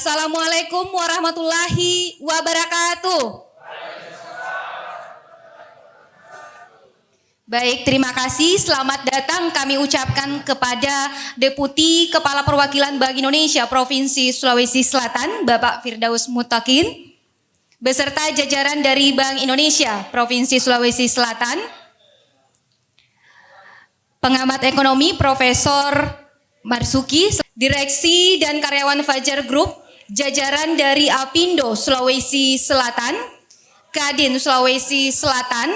Assalamualaikum warahmatullahi wabarakatuh. Baik, terima kasih. Selamat datang kami ucapkan kepada Deputi Kepala Perwakilan Bank Indonesia Provinsi Sulawesi Selatan, Bapak Firdaus Mutakin, beserta jajaran dari Bank Indonesia Provinsi Sulawesi Selatan, pengamat ekonomi Profesor Marzuki, direksi dan karyawan Fajar Group, jajaran dari Apindo Sulawesi Selatan, Kadin Sulawesi Selatan,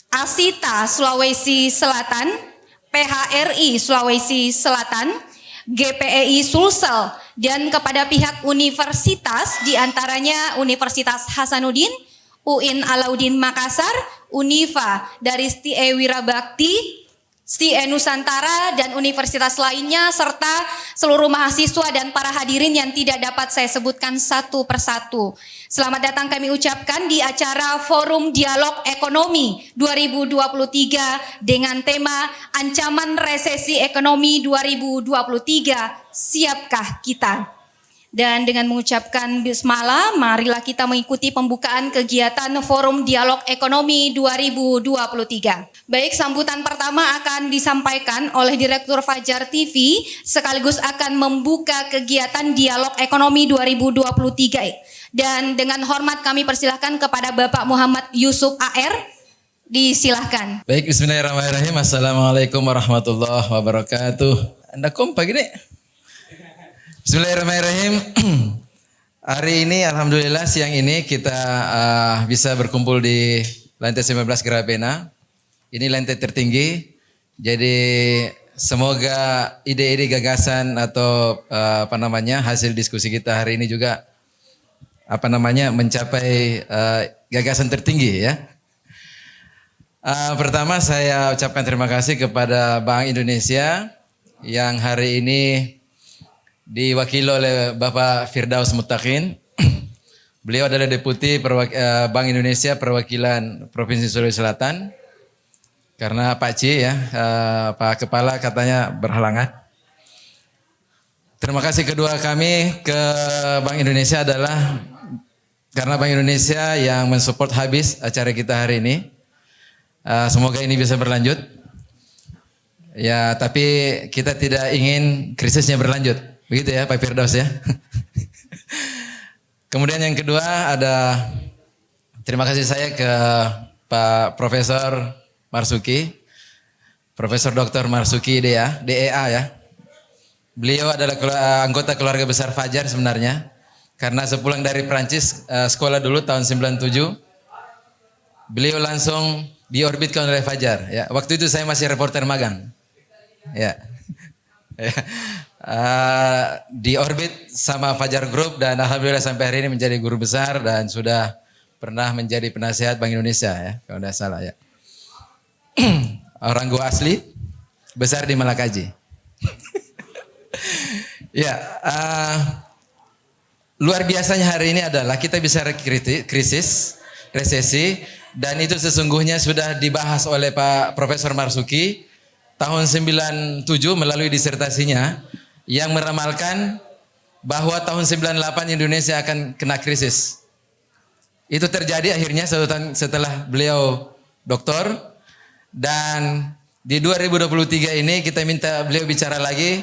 Asita Sulawesi Selatan, PHRI Sulawesi Selatan, GPEI Sulsel, dan kepada pihak universitas diantaranya Universitas Hasanuddin, UIN Alauddin Makassar, Unifa dari STIE Wirabakti, STIE Nusantara, dan universitas lainnya, serta seluruh mahasiswa dan para hadirin yang tidak dapat saya sebutkan satu persatu. Selamat datang kami ucapkan di acara Forum Dialog Ekonomi 2023 dengan tema Ancaman Resesi Ekonomi 2023, Siapkah Kita? Dan dengan mengucapkan bismillah, marilah kita mengikuti pembukaan kegiatan Forum Dialog Ekonomi 2023. Baik, sambutan pertama akan disampaikan oleh Direktur Fajar TV sekaligus akan membuka kegiatan Dialog Ekonomi 2023. Dan dengan hormat kami persilahkan kepada Bapak Muhammad Yusuf AR, disilahkan. Baik, bismillahirrahmanirrahim. Assalamualaikum warahmatullahi wabarakatuh. Anda kompak ini? Bismillahirrahmanirrahim. Hari ini alhamdulillah siang ini kita bisa berkumpul di lantai 19 Grabena. Ini lantai tertinggi. Jadi semoga ide-ide gagasan atau hasil diskusi kita hari ini juga mencapai gagasan tertinggi ya. Pertama saya ucapkan terima kasih kepada Bank Indonesia yang hari ini diwakili oleh Bapak Firdaus Mutakin. Beliau adalah Deputi Bank Indonesia Perwakilan Provinsi Sulawesi Selatan. Karena Pak C ya, Pak Kepala katanya berhalangan. Terima kasih kedua kami ke Bank Indonesia adalah karena Bank Indonesia yang mensupport habis acara kita hari ini. Semoga ini bisa berlanjut. Ya, tapi kita tidak ingin krisisnya berlanjut. Begitu ya Pak Firdaus ya. Kemudian yang kedua ada terima kasih saya ke Pak Profesor Marzuki, Profesor Dr. Marzuki DEA ya. Beliau adalah anggota keluarga besar Fajar sebenarnya. Karena sepulang dari Prancis sekolah dulu tahun 97. Beliau langsung diorbitkan oleh Fajar ya. Waktu itu saya masih reporter magang. Ya. Di orbit sama Fajar Group dan alhamdulillah sampai hari ini menjadi guru besar dan sudah pernah menjadi penasihat Bank Indonesia ya, kalau tidak salah ya. Orang gua asli, besar di Malakaji. Ya, luar biasanya hari ini adalah kita bisa krisis, resesi, dan itu sesungguhnya sudah dibahas oleh Pak Profesor Marzuki tahun 97 melalui disertasinya yang meramalkan bahwa tahun 98 Indonesia akan kena krisis. Itu terjadi akhirnya setelah beliau doktor, dan di 2023 ini kita minta beliau bicara lagi,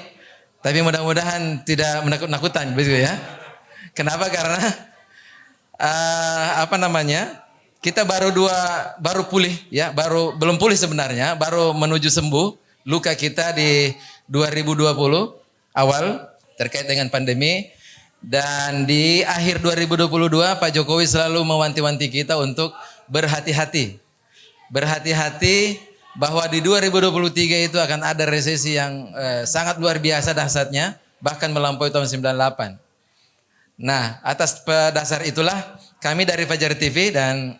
tapi mudah-mudahan tidak menakut-nakutan begitu ya. Kenapa? Karena kita baru pulih ya, belum pulih sebenarnya, baru menuju sembuh luka kita di 2020 awal terkait dengan pandemi, dan di akhir 2022 Pak Jokowi selalu mewanti-wanti kita untuk berhati-hati bahwa di 2023 itu akan ada resesi yang sangat luar biasa dahsyatnya, bahkan melampaui tahun 98. Nah, atas dasar itulah kami dari Fajar TV dan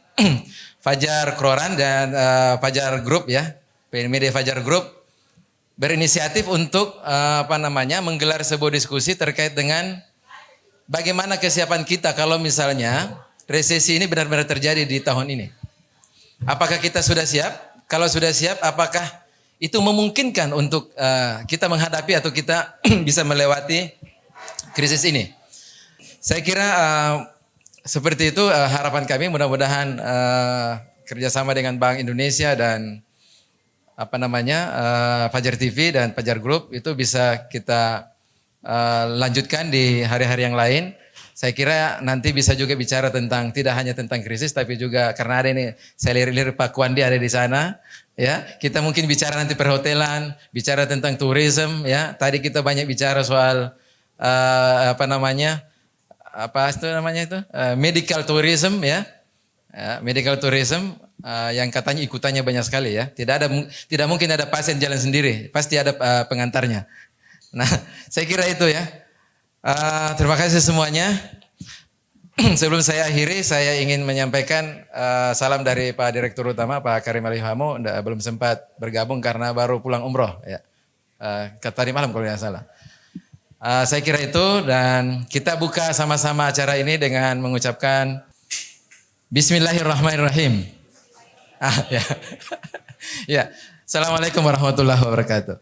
Fajar Kroran dan Fajar Group ya, Media Fajar Group berinisiatif untuk menggelar sebuah diskusi terkait dengan bagaimana kesiapan kita kalau misalnya resesi ini benar-benar terjadi di tahun ini. Apakah kita sudah siap? Kalau sudah siap, apakah itu memungkinkan untuk kita menghadapi atau kita bisa melewati krisis ini? Saya kira seperti itu harapan kami, mudah-mudahan kerjasama dengan Bank Indonesia dan Fajar TV dan Fajar Group itu bisa kita lanjutkan di hari-hari yang lain. Saya kira nanti bisa juga bicara tentang tidak hanya tentang krisis tapi juga karena ada ini saya lirik-lirik Pak Kuandi ada di sana ya. Kita mungkin bicara nanti perhotelan, bicara tentang tourism ya. Tadi kita banyak bicara soal medical tourism ya. Medical tourism yang katanya ikutannya banyak sekali ya. Tidak mungkin ada pasien jalan sendiri, pasti ada pengantarnya. Nah, saya kira itu ya. Terima kasih semuanya. Sebelum saya akhiri, saya ingin menyampaikan salam dari Pak Direktur Utama, Pak Karim Alihamo. Belum sempat bergabung karena baru pulang umroh. Ya. Tadi malam kalau tidak salah. Saya kira itu dan kita buka sama-sama acara ini dengan mengucapkan Bismillahirrahmanirrahim. Ya. Ya. Assalamualaikum warahmatullahi wabarakatuh.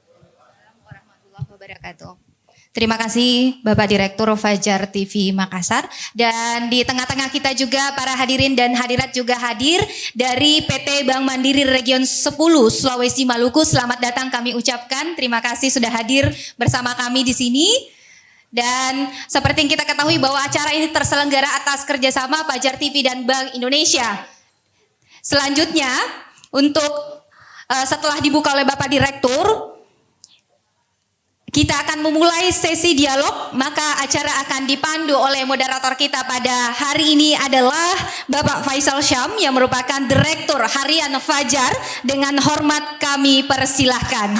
Warahmatullahi wabarakatuh. Terima kasih Bapak Direktur Fajar TV Makassar. Dan di tengah-tengah kita juga para hadirin dan hadirat juga hadir dari PT Bank Mandiri Region 10 Sulawesi Maluku. Selamat datang kami ucapkan. Terima kasih sudah hadir bersama kami di sini. Dan seperti yang kita ketahui bahwa acara ini terselenggara atas kerjasama Fajar TV dan Bank Indonesia. Selanjutnya untuk setelah dibuka oleh Bapak Direktur, kita akan memulai sesi dialog, maka acara akan dipandu oleh moderator kita pada hari ini adalah Bapak Faisal Syam yang merupakan Direktur Harian Fajar. Dengan hormat kami persilahkan.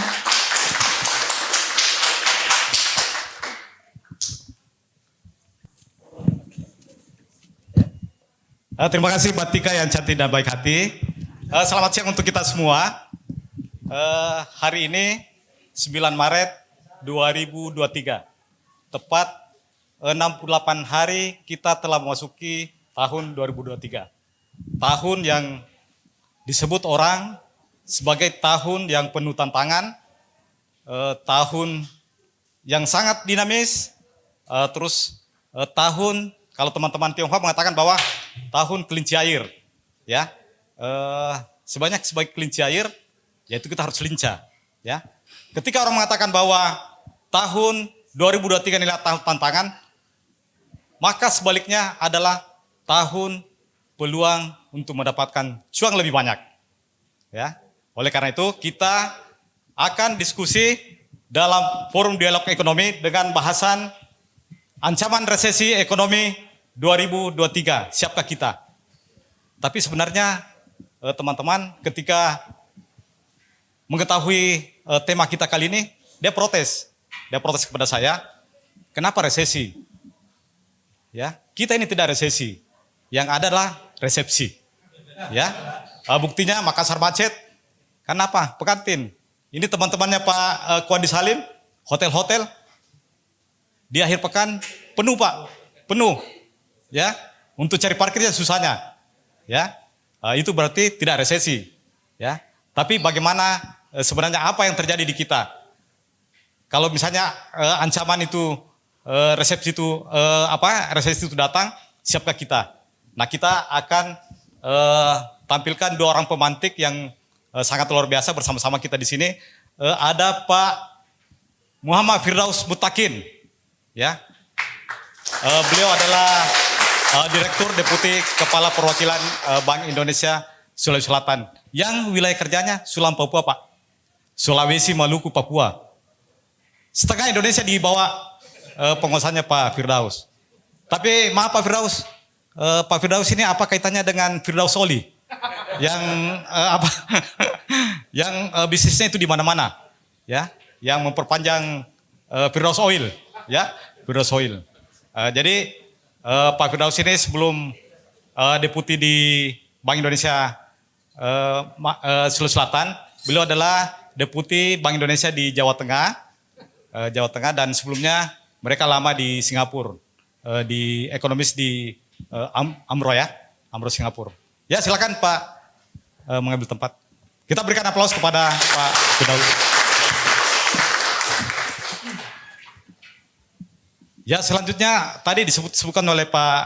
Terima kasih Mbak Tika yang cantik dan baik hati. Selamat siang untuk kita semua. Hari ini 9 Maret 2023, tepat 68 hari kita telah memasuki tahun 2023. Tahun yang disebut orang sebagai tahun yang penuh tantangan, tahun yang sangat dinamis, tahun kalau teman-teman Tionghoa mengatakan bahwa tahun kelinci air, ya, sebanyak kelinci air, yaitu kita harus lincah, ya. Ketika orang mengatakan bahwa tahun 2023 inilah tahun tantangan, maka sebaliknya adalah tahun peluang untuk mendapatkan cuan lebih banyak. Ya, oleh karena itu kita akan diskusi dalam forum dialog ekonomi dengan bahasan ancaman resesi ekonomi 2023. Siapkah kita? Tapi sebenarnya teman-teman ketika mengetahui tema kita kali ini, dia protes kepada saya, kenapa resesi? Ya, kita ini tidak resesi, yang ada adalah resepsi. Ya, buktinya Makassar macet, kenapa? Pekantin. Ini teman-temannya Pak Kuandi Salim, hotel-hotel di akhir pekan penuh Pak, penuh. Ya, untuk cari parkirnya susahnya. Ya, itu berarti tidak resesi. Ya, tapi bagaimana sebenarnya apa yang terjadi di kita? Kalau misalnya ancaman itu resesi itu datang, siapkah kita? Nah, kita akan tampilkan dua orang pemantik yang sangat luar biasa bersama-sama kita di sini. Ada Pak Muhammad Firdaus Mutakin, ya. Beliau adalah Direktur Deputi Kepala Perwakilan Bank Indonesia Sulawesi Selatan, yang wilayah kerjanya Sulam Papua, Pak. Sulawesi, Maluku, Papua. Setengah Indonesia di bawah penguasanya Pak Firdaus. Tapi maaf Pak Firdaus, Pak Firdaus ini apa kaitannya dengan Firdaus Oli? Yang yang bisnisnya itu di mana-mana, ya, yang memperpanjang Firdaus Oil, ya, Firdaus Oil. Jadi Pak Firdaus ini sebelum deputi di Bank Indonesia Sulawesi Selatan, beliau adalah deputi Bank Indonesia di Jawa Tengah, dan sebelumnya mereka lama di Singapura, di ekonomis di Amro, ya, Amro Singapura. Ya, silakan Pak mengambil tempat. Kita berikan aplaus kepada Pak Firdaus. Ya selanjutnya tadi disebutkan oleh Pak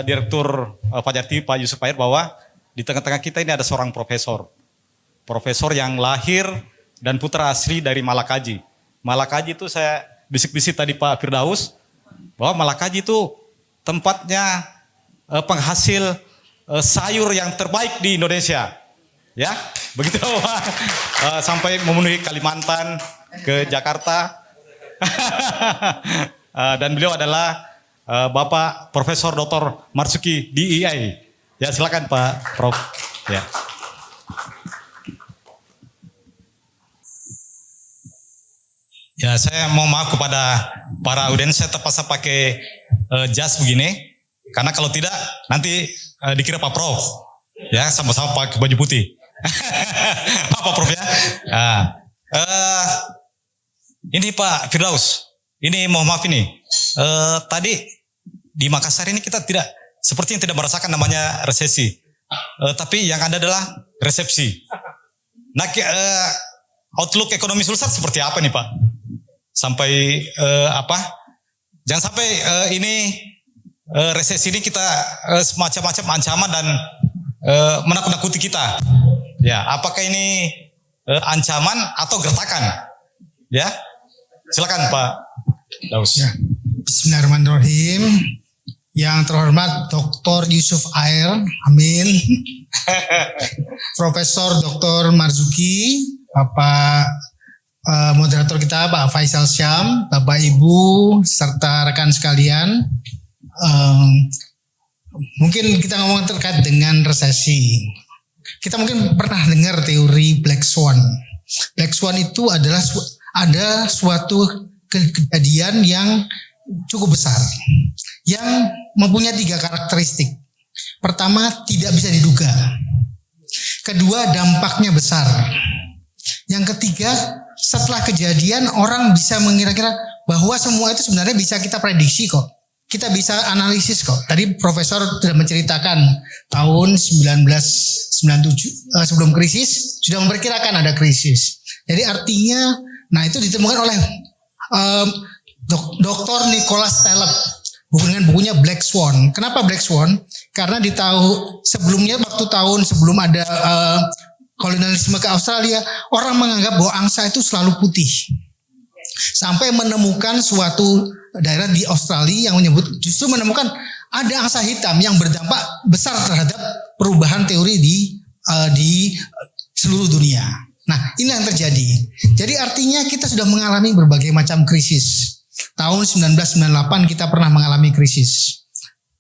Direktur Fajar TV Pak Yusuf Air bahwa di tengah-tengah kita ini ada seorang profesor. Profesor yang lahir dan putra asli dari Malakaji. Malakaji itu saya bisik-bisik tadi Pak Firdaus bahwa Malakaji itu tempatnya penghasil sayur yang terbaik di Indonesia. Ya, begitu Pak. Sampai memenuhi Kalimantan ke Jakarta. Dan beliau adalah Bapak Profesor Dr. Marzuki DEI. Ya silakan Pak Prof. Ya. Ya saya mau maaf kepada para audiens, saya terpaksa pakai jas begini karena kalau tidak nanti dikira Pak Prof. Ya sama-sama pakai baju putih. Apa Prof ya? Ini Pak Firdaus, ini mohon maaf ini. Tadi di Makassar ini kita sepertinya tidak merasakan namanya resesi. Tapi yang ada adalah resepsi. Nah, outlook ekonomi Sulsel seperti apa nih Pak? Sampai Jangan sampai ini resesi ini kita semacam-macam ancaman dan menakut-nakuti kita. Ya, apakah ini ancaman atau gertakan? Ya, silakan Pak Daus. Ya. Bismillahirrahmanirrahim. Yang terhormat Dr. Yusuf Air, amin. Profesor Dr. Marzuki, Bapak moderator kita Pak Faisal Syam, Bapak Ibu serta rekan sekalian. Mungkin kita ngomong terkait dengan resesi. Kita mungkin pernah dengar teori Black Swan. Black Swan itu adalah ada suatu kejadian yang cukup besar yang mempunyai 3 karakteristik. Pertama, tidak bisa diduga. Kedua, dampaknya besar. Yang ketiga, setelah kejadian orang bisa mengira-kira bahwa semua itu sebenarnya bisa kita prediksi kok. Kita bisa analisis kok. Tadi profesor sudah menceritakan tahun 1997 sebelum krisis sudah memperkirakan ada krisis. Jadi artinya, nah itu ditemukan oleh Dr. Nicholas Taleb dengan bukunya Black Swan. Kenapa Black Swan? Karena di tahun sebelumnya, sebelum ada kolonialisme ke Australia, orang menganggap bahwa angsa itu selalu putih. Sampai menemukan suatu daerah di Australia yang justru menemukan ada angsa hitam yang berdampak besar terhadap perubahan teori di seluruh dunia. Nah, ini yang terjadi. Jadi artinya kita sudah mengalami berbagai macam krisis. Tahun 1998 kita pernah mengalami krisis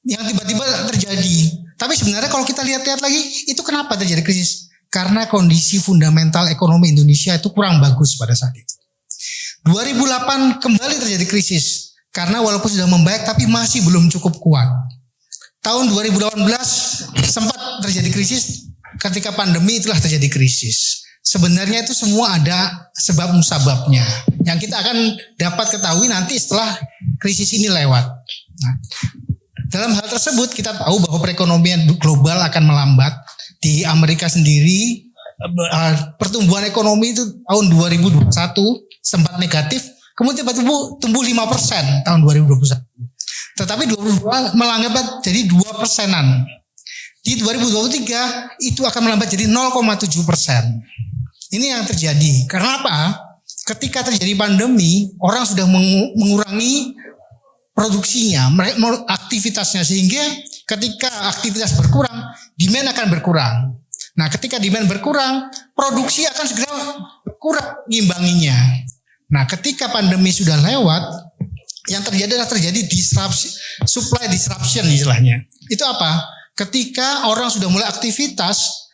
yang tiba-tiba terjadi. Tapi sebenarnya kalau kita lihat-lihat lagi, itu kenapa terjadi krisis? Karena kondisi fundamental ekonomi Indonesia itu kurang bagus pada saat itu. 2008 kembali terjadi krisis karena walaupun sudah membaik tapi masih belum cukup kuat. Tahun 2018 sempat terjadi krisis, ketika pandemi itulah terjadi krisis. Sebenarnya itu semua ada sebab musababnya yang kita akan dapat ketahui nanti setelah krisis ini lewat. Nah, dalam hal tersebut kita tahu bahwa perekonomian global akan melambat. Di Amerika sendiri pertumbuhan ekonomi itu tahun 2021 sempat negatif, kemudian tiba-tiba tumbuh 5% tahun 2021. Tetapi 2022 melambat jadi 2%-an. Di 2023 itu akan melambat jadi 0,7%. Ini yang terjadi. Karena apa? Ketika terjadi pandemi, orang sudah mengurangi produksinya, aktivitasnya, sehingga ketika aktivitas berkurang, demand akan berkurang. Nah, ketika demand berkurang, produksi akan segera berkurang ngimbanginya. Nah, ketika pandemi sudah lewat, yang terjadi adalah terjadi supply disruption istilahnya. Itu apa? Ketika orang sudah mulai aktivitas,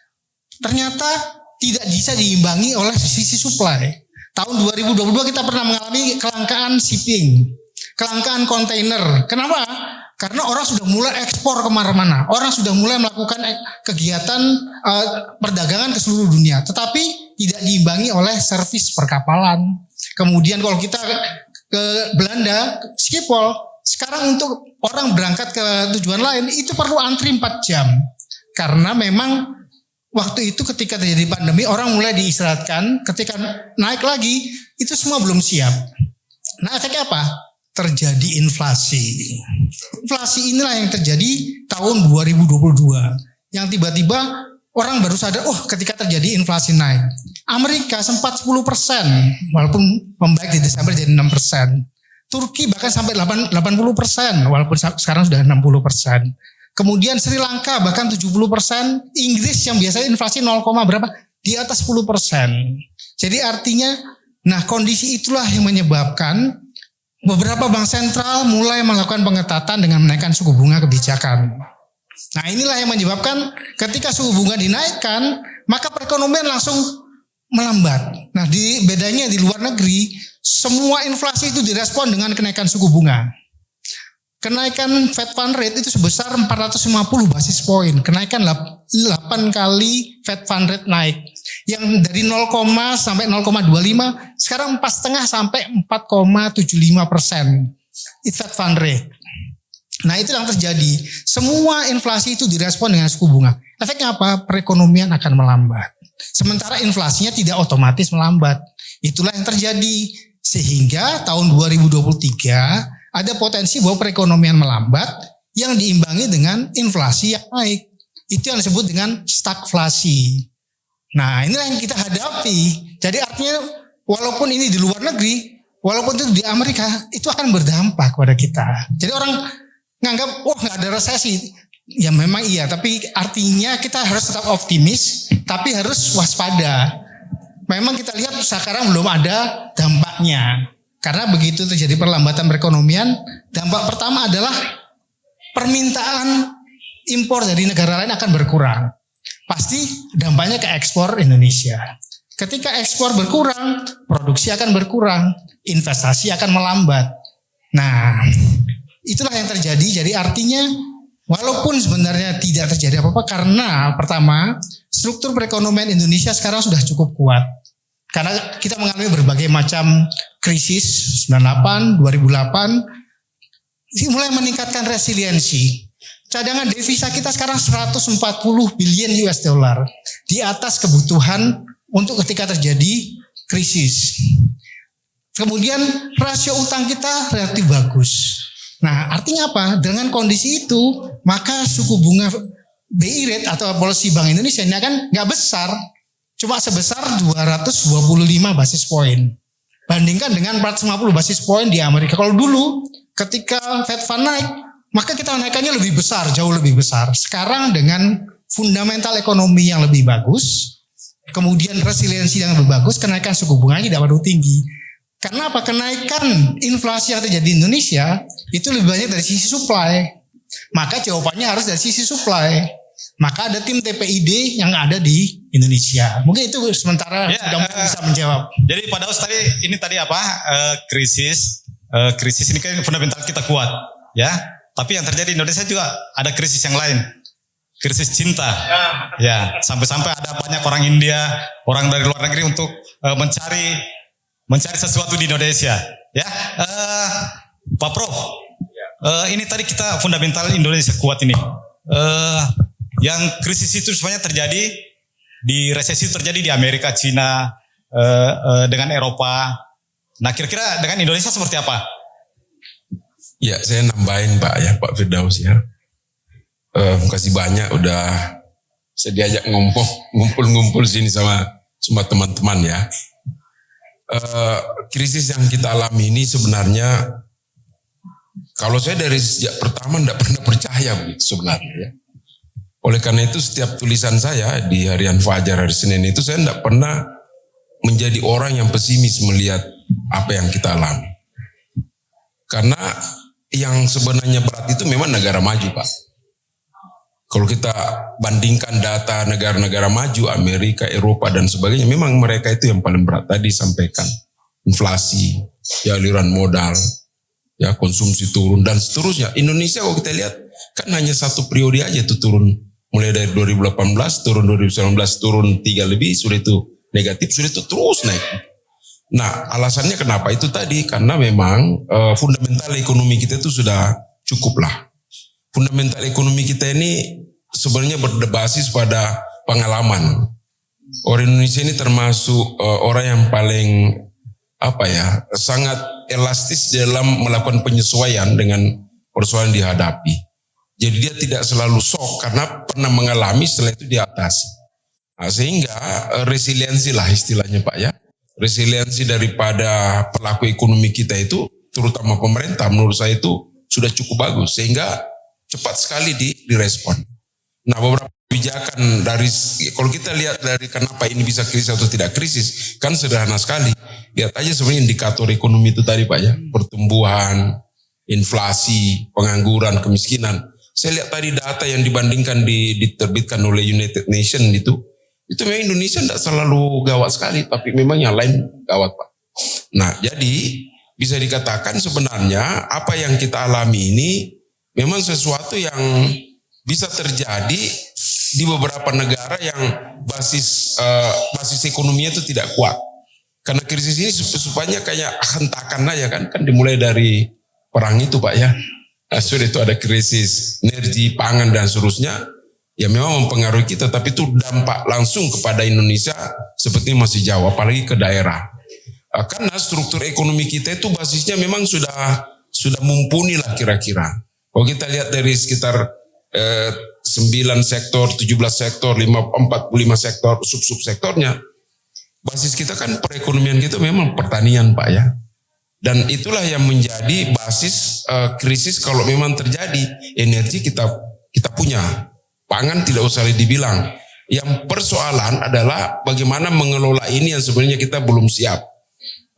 ternyata tidak bisa diimbangi oleh sisi supply. Tahun 2022 kita pernah mengalami kelangkaan shipping, kelangkaan kontainer. Kenapa? Karena orang sudah mulai ekspor kemana-mana. Orang sudah mulai melakukan kegiatan perdagangan ke seluruh dunia. Tetapi tidak diimbangi oleh servis perkapalan. Kemudian kalau kita ke Belanda, Schiphol, sekarang untuk orang berangkat ke tujuan lain itu perlu antri 4 jam. Karena memang waktu itu ketika terjadi pandemi orang mulai diistirahatkan, ketika naik lagi itu semua belum siap. Nah, efeknya apa? terjadi inflasi. Inflasi inilah yang terjadi tahun 2022. Yang tiba-tiba orang baru sadar, oh ketika terjadi inflasi naik. Amerika sempat 10%, walaupun membaik di Desember jadi 6%. Turki bahkan sampai 80%, walaupun sekarang sudah 60%. Kemudian Sri Lanka bahkan 70%. Inggris yang biasanya inflasi 0, berapa? Di atas 10%. Jadi artinya, nah kondisi itulah yang menyebabkan beberapa bank sentral mulai melakukan pengetatan dengan menaikkan suku bunga kebijakan. Nah inilah yang menyebabkan ketika suku bunga dinaikkan, maka perekonomian langsung melambat. Nah bedanya di luar negeri, semua inflasi itu direspon dengan kenaikan suku bunga. Kenaikan Fed Fund Rate itu sebesar 450 basis poin. Kenaikan 8 kali Fed Fund Rate naik. Yang dari 0, sampai 0,25 sekarang 4,5 sampai 4,75%. Itu Fed Fund Rate. Nah itu yang terjadi. Semua inflasi itu direspon dengan suku bunga. Efeknya apa? Perekonomian akan melambat. Sementara inflasinya tidak otomatis melambat. Itulah yang terjadi. Sehingga tahun 2023 ada potensi bahwa perekonomian melambat yang diimbangi dengan inflasi yang naik. Itu yang disebut dengan stagflasi. Nah inilah yang kita hadapi. Jadi artinya walaupun ini di luar negeri, walaupun itu di Amerika, itu akan berdampak pada kita. Jadi orang nganggap, oh nggak ada resesi. Ya memang iya, tapi artinya kita harus tetap optimis, tapi harus waspada. Memang kita lihat sekarang belum ada dampaknya. Karena begitu terjadi perlambatan perekonomian, dampak pertama adalah permintaan impor dari negara lain akan berkurang. Pasti dampaknya ke ekspor Indonesia. Ketika ekspor berkurang, produksi akan berkurang, investasi akan melambat. Nah, itulah yang terjadi. Jadi artinya walaupun sebenarnya tidak terjadi apa-apa karena pertama, struktur perekonomian Indonesia sekarang sudah cukup kuat. Karena kita mengalami berbagai macam krisis 98, 2008 mulai meningkatkan resiliensi. Cadangan devisa kita sekarang 140 billion US dollar di atas kebutuhan untuk ketika terjadi krisis. Kemudian rasio utang kita relatif bagus. Nah, artinya apa? Dengan kondisi itu, maka suku bunga BI rate atau policy Bank Indonesia ini akan nggak besar. Cuma sebesar 225 basis poin. Bandingkan dengan 450 basis poin di Amerika. Kalau dulu ketika Fed Fund naik, maka kita naikannya lebih besar, jauh lebih besar. Sekarang dengan fundamental ekonomi yang lebih bagus, kemudian resiliensi yang lebih bagus, kenaikan suku bunganya tidak perlu tinggi. Karena apa? Kenaikan inflasi yang terjadi di Indonesia itu lebih banyak dari sisi supply. Maka jawabannya harus dari sisi supply. Maka ada tim TPID yang ada di Indonesia. Mungkin itu sementara sudah bisa menjawab. Jadi Pak Daus tadi apa? Krisis ini kan fundamental kita kuat, ya. Tapi yang terjadi di Indonesia juga ada krisis yang lain. Krisis cinta. Ya, sampai-sampai ada banyak orang India, orang dari luar negeri untuk mencari sesuatu di Indonesia, ya. Pak Prof. Ini tadi kita fundamental Indonesia kuat ini. Yang krisis itu sebenarnya terjadi di resesi itu terjadi di Amerika, Cina, dengan Eropa. Nah kira-kira dengan Indonesia seperti apa? Ya saya nambahin Pak Pak Firdaus ya. Makasih banyak udah saya diajak ngumpul-ngumpul sini sama teman-teman ya. Krisis yang kita alami ini sebenarnya kalau saya dari sejak pertama tidak pernah percaya begitu sebenarnya ya. Oleh karena itu setiap tulisan saya di Harian Fajar hari Senin itu saya tidak pernah menjadi orang yang pesimis melihat apa yang kita alami. Karena yang sebenarnya berat itu memang negara maju Pak. Kalau kita bandingkan data negara-negara maju, Amerika, Eropa dan sebagainya, memang mereka itu yang paling berat. Tadi sampaikan inflasi, ya aliran modal, ya konsumsi turun dan seterusnya. Indonesia kalau kita lihat kan hanya satu periode aja itu turun. Mulai dari 2018 turun 2019 turun 3 lebih, sudah itu negatif, sudah itu terus naik. Nah alasannya kenapa itu tadi karena memang fundamental ekonomi kita itu sudah cukup lah. Fundamental ekonomi kita ini sebenarnya berbasis pada pengalaman. Orang Indonesia ini termasuk orang yang paling sangat elastis dalam melakukan penyesuaian dengan persoalan yang dihadapi. Jadi dia tidak selalu shock karena pernah mengalami, setelah itu diatasi. Nah, sehingga resiliensi lah istilahnya Pak ya. Resiliensi daripada pelaku ekonomi kita itu, terutama pemerintah, menurut saya itu sudah cukup bagus. Sehingga cepat sekali direspon. Nah, beberapa kebijakan dari, kalau kita lihat dari kenapa ini bisa krisis atau tidak krisis, kan sederhana sekali. Lihat aja sebenarnya indikator ekonomi itu tadi Pak ya. Pertumbuhan, inflasi, pengangguran, kemiskinan. Saya lihat tadi data yang dibandingkan diterbitkan oleh United Nations itu memang Indonesia tidak selalu gawat sekali, tapi memang yang lain gawat Pak. Nah, jadi bisa dikatakan sebenarnya apa yang kita alami ini memang sesuatu yang bisa terjadi di beberapa negara yang basis ekonominya itu tidak kuat. Karena krisis ini supaya kayak hentakan aja kan dimulai dari perang itu Pak ya. Nah, sudah itu ada krisis energi, pangan dan seterusnya. Ya memang mempengaruhi kita, tapi itu dampak langsung kepada Indonesia seperti masih jauh, apalagi ke daerah. Karena struktur ekonomi kita itu basisnya memang sudah mumpuni lah kira-kira. Kalau kita lihat dari sekitar 9 sektor, 17 sektor, 45 sektor, sub-sektornya, basis kita kan perekonomian kita memang pertanian Pak ya. Dan itulah yang menjadi basis krisis kalau memang terjadi. Energi kita punya, pangan tidak usah dibilang. Yang persoalan adalah bagaimana mengelola ini yang sebenarnya kita belum siap.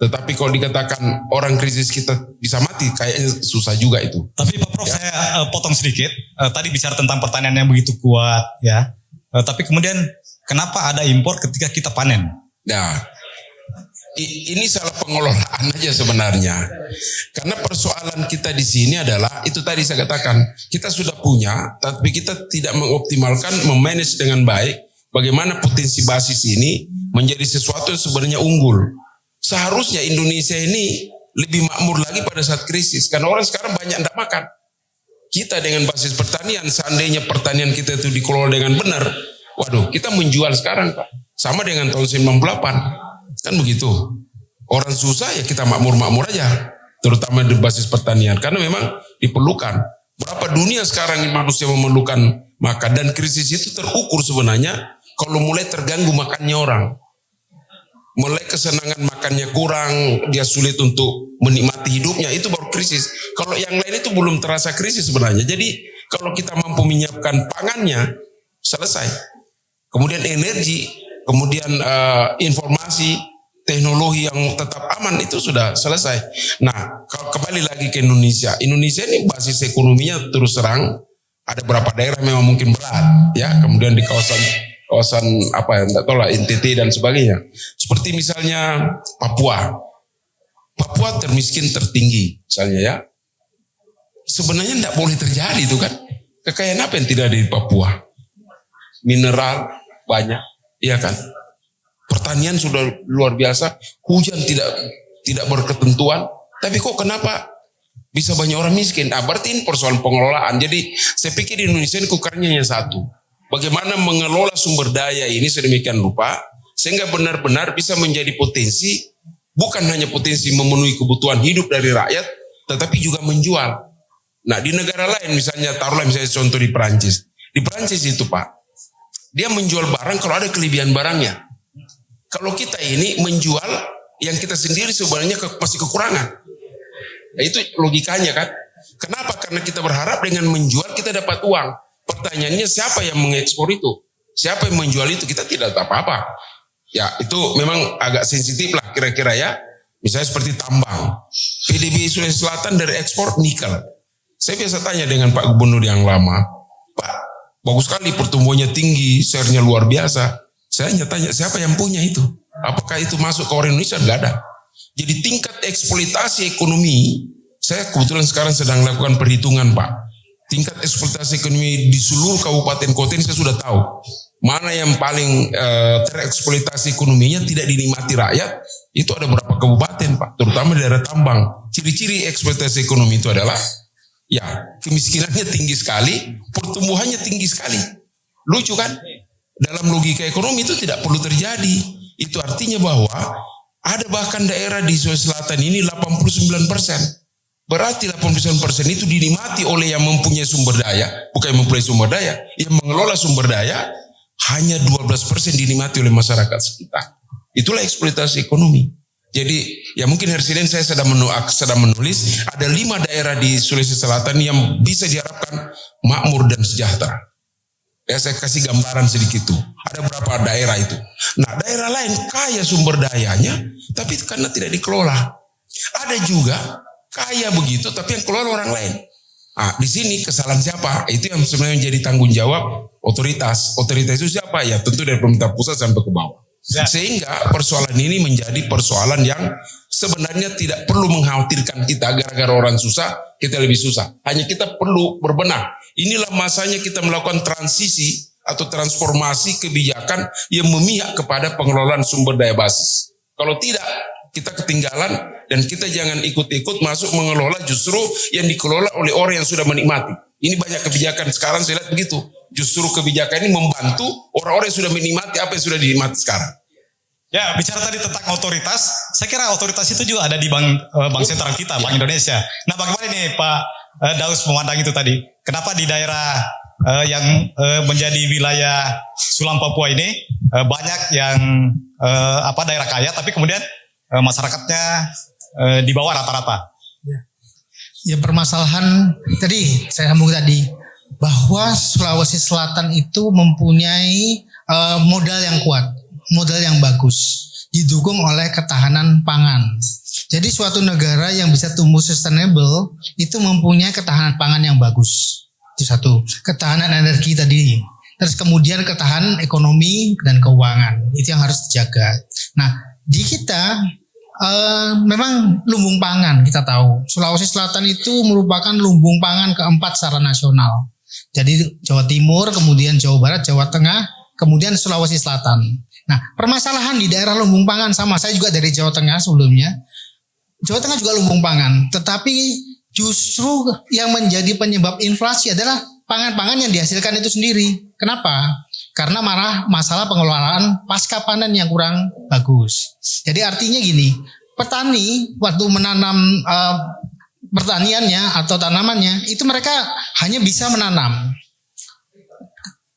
Tetapi kalau dikatakan orang krisis kita bisa mati, kayaknya susah juga itu. Tapi Pak Prof, ya. Saya potong sedikit. Tadi bicara tentang pertanian yang begitu kuat, ya. Tapi kemudian kenapa ada impor ketika kita panen? Nah, ini salah pengelolaan aja sebenarnya. Karena persoalan kita di sini adalah itu tadi saya katakan, kita sudah punya, tapi kita tidak mengoptimalkan, memanage dengan baik bagaimana potensi basis ini menjadi sesuatu yang sebenarnya unggul. Seharusnya Indonesia ini lebih makmur lagi pada saat krisis, karena orang sekarang banyak tidak makan. Kita dengan basis pertanian, seandainya pertanian kita itu dikelola dengan benar, waduh, kita menjual sekarang Pak. Sama dengan tahun 98. Kan begitu. Orang susah ya kita makmur-makmur aja. Terutama di basis pertanian. Karena memang diperlukan. Berapa dunia sekarang manusia memerlukan makan. Dan krisis itu terukur sebenarnya kalau mulai terganggu makannya orang. Mulai kesenangan makannya kurang. Dia sulit untuk menikmati hidupnya. Itu baru krisis. Kalau yang lain itu belum terasa krisis sebenarnya. Jadi kalau kita mampu menyiapkan pangannya, selesai. Kemudian energi, kemudian informasi, teknologi yang tetap aman itu sudah selesai. Nah, kalau kembali lagi ke Indonesia, Indonesia ini basis ekonominya terus terang ada beberapa daerah memang mungkin berat, ya. Kemudian di kawasan apa ya, enggak tahu lah, NTT dan sebagainya. Seperti misalnya Papua termiskin tertinggi, misalnya ya. Sebenarnya enggak boleh terjadi itu kan. Kekayaan apa yang tidak ada di Papua? Mineral banyak, iya kan? Pertanian sudah luar biasa, hujan tidak berketentuan, tapi kok kenapa bisa banyak orang miskin? Nah, berarti ini persoalan pengelolaan. Jadi saya pikir di Indonesia ini kukarnya hanya satu. Bagaimana mengelola sumber daya ini sedemikian rupa, sehingga benar-benar bisa menjadi potensi, bukan hanya potensi memenuhi kebutuhan hidup dari rakyat, tetapi juga menjual. Nah, di negara lain misalnya, taruhlah misalnya contoh di Perancis. Di Perancis itu Pak, dia menjual barang kalau ada kelebihan barangnya. Kalau kita ini menjual yang kita sendiri sebenarnya masih kekurangan. Nah, itu logikanya kan. Kenapa? Karena kita berharap dengan menjual kita dapat uang. Pertanyaannya siapa yang mengekspor itu? Siapa yang menjual itu? Kita tidak tahu apa-apa. Ya itu memang agak sensitif lah kira-kira ya. Misalnya seperti tambang. PDB Sulawesi Selatan dari ekspor nikel. Saya biasa tanya dengan Pak Gubernur yang lama. Pak, bagus sekali pertumbuhannya tinggi, share-nya luar biasa. Saya hanya tanya siapa yang punya itu? Apakah itu masuk ke orang Indonesia? Enggak ada. Jadi tingkat eksploitasi ekonomi, saya kebetulan sekarang sedang melakukan perhitungan Pak. Tingkat eksploitasi ekonomi di seluruh kabupaten kota ini saya sudah tahu. Mana yang paling tereksploitasi ekonominya tidak dinikmati rakyat, itu ada berapa kabupaten Pak. Terutama daerah tambang. Ciri-ciri eksploitasi ekonomi itu adalah, ya kemiskinannya tinggi sekali, pertumbuhannya tinggi sekali. Lucu kan? Dalam logika ekonomi itu tidak perlu terjadi. Itu artinya bahwa Ada bahkan daerah di Sulawesi Selatan ini 89%. Berarti 89% itu dinikmati oleh yang mempunyai sumber daya, bukan yang mempunyai sumber daya, yang mengelola sumber daya hanya 12% dinikmati oleh masyarakat sekitar. Itulah eksploitasi ekonomi. Jadi ya mungkin Residen saya sedang menulis ada 5 daerah di Sulawesi Selatan yang bisa diharapkan makmur dan sejahtera. Ya saya kasih gambaran sedikit tuh. Ada berapa daerah itu. Nah daerah lain kaya sumber dayanya, tapi karena tidak dikelola. Ada juga kaya begitu, tapi yang kelola orang lain. Di sini kesalahan siapa? Itu yang sebenarnya menjadi tanggung jawab otoritas. Otoritas itu siapa? Ya tentu dari pemerintah pusat sampai ke bawah. Ya. Sehingga persoalan ini menjadi persoalan yang sebenarnya tidak perlu mengkhawatirkan kita gara-gara orang susah, kita lebih susah. Hanya kita perlu berbenah. Inilah masanya kita melakukan transisi atau transformasi kebijakan yang memihak kepada pengelolaan sumber daya basis. Kalau tidak, kita ketinggalan dan kita jangan ikut-ikut masuk mengelola justru yang dikelola oleh orang yang sudah menikmati. Ini banyak kebijakan sekarang saya lihat begitu. Justru kebijakan ini membantu orang-orang yang sudah menikmati apa yang sudah dinikmati sekarang. Ya, bicara tadi tentang otoritas, saya kira otoritas itu juga ada di Bank Sentral kita, Bank Indonesia. Nah, bagaimana nih Pak Daus memandang itu tadi? Kenapa di daerah yang menjadi wilayah Sulam Papua ini banyak yang daerah kaya, tapi kemudian masyarakatnya di bawah rata-rata? Ya permasalahan tadi saya sambung tadi bahwa Sulawesi Selatan itu mempunyai modal yang kuat, modal yang bagus, didukung oleh ketahanan pangan. Jadi suatu negara yang bisa tumbuh sustainable itu mempunyai ketahanan pangan yang bagus. Itu satu, ketahanan energi tadi. Terus kemudian ketahanan ekonomi dan keuangan, itu yang harus dijaga. Nah, di kita memang lumbung pangan kita tahu. Sulawesi Selatan itu merupakan lumbung pangan keempat secara nasional. Jadi Jawa Timur, kemudian Jawa Barat, Jawa Tengah, kemudian Sulawesi Selatan. Nah, permasalahan di daerah lumbung pangan sama, saya juga dari Jawa Tengah sebelumnya. Jawa Tengah juga lumbung pangan, tetapi justru yang menjadi penyebab inflasi adalah pangan-pangan yang dihasilkan itu sendiri. Kenapa? Karena masalah pengelolaan pasca panen yang kurang bagus. Jadi artinya gini, petani waktu menanam pertaniannya atau tanamannya itu mereka hanya bisa menanam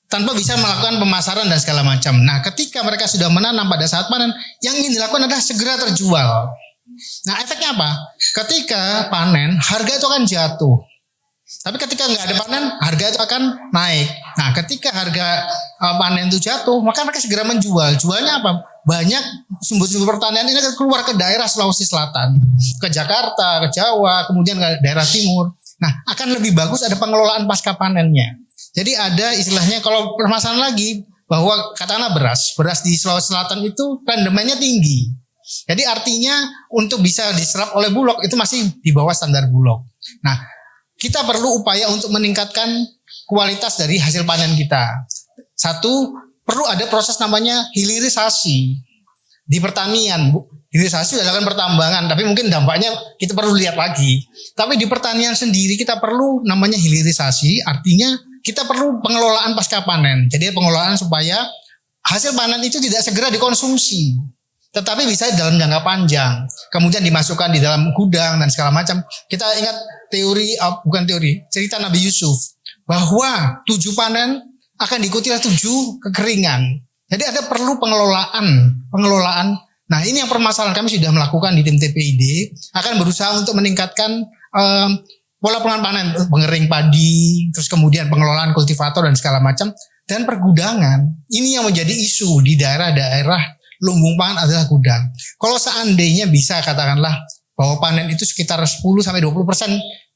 tanpa bisa melakukan pemasaran dan segala macam. Nah, ketika mereka sudah menanam pada saat panen, yang ingin dilakukan adalah segera terjual. Nah, efeknya apa? Ketika panen, harga itu akan jatuh. Tapi ketika nggak ada panen, harga itu akan naik. Nah, ketika harga panen itu jatuh, maka mereka segera menjual. Jualnya apa? Banyak sumber-sumber pertanian ini akan keluar ke daerah Sulawesi Selatan, ke Jakarta, ke Jawa, kemudian ke daerah timur. Nah, akan lebih bagus ada pengelolaan pasca panennya. Jadi ada istilahnya kalau permasalahan lagi bahwa katakanlah beras di Sulawesi Selatan itu rendemennya tinggi. Jadi artinya untuk bisa diserap oleh Bulog itu masih di bawah standar Bulog. Nah, kita perlu upaya untuk meningkatkan kualitas dari hasil panen kita. Satu, perlu ada proses namanya hilirisasi di pertanian. Hilirisasi dilakukan pertambangan, tapi mungkin dampaknya kita perlu lihat lagi. Tapi di pertanian sendiri kita perlu namanya hilirisasi, artinya kita perlu pengelolaan pasca panen. Jadi pengelolaan supaya hasil panen itu tidak segera dikonsumsi, tetapi bisa dalam jangka panjang. Kemudian dimasukkan di dalam gudang dan segala macam. Kita ingat cerita Nabi Yusuf bahwa 7 panen akan diikuti oleh 7 kekeringan. Jadi ada perlu pengelolaan. Nah, ini yang permasalahan kami sudah melakukan di tim TPID, akan berusaha untuk meningkatkan pola pengelolaan panen, pengering padi, terus kemudian pengelolaan kultivator dan segala macam, dan pergudangan. Ini yang menjadi isu di daerah-daerah lumbung pangan adalah gudang. Kalau seandainya bisa katakanlah bahwa panen itu sekitar 10-20%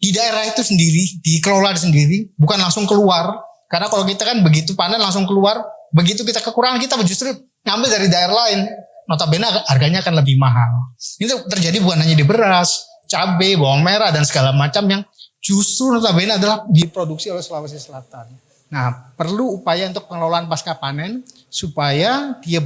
di daerah itu sendiri, dikelola sendiri, bukan langsung keluar. Karena kalau kita kan begitu panen langsung keluar, begitu kita kekurangan kita justru ngambil dari daerah lain. Notabene harganya akan lebih mahal. Itu terjadi bukan hanya di beras, cabai, bawang merah dan segala macam yang justru notabene adalah diproduksi oleh Sulawesi Selatan. Nah, perlu upaya untuk pengelolaan pasca panen supaya dia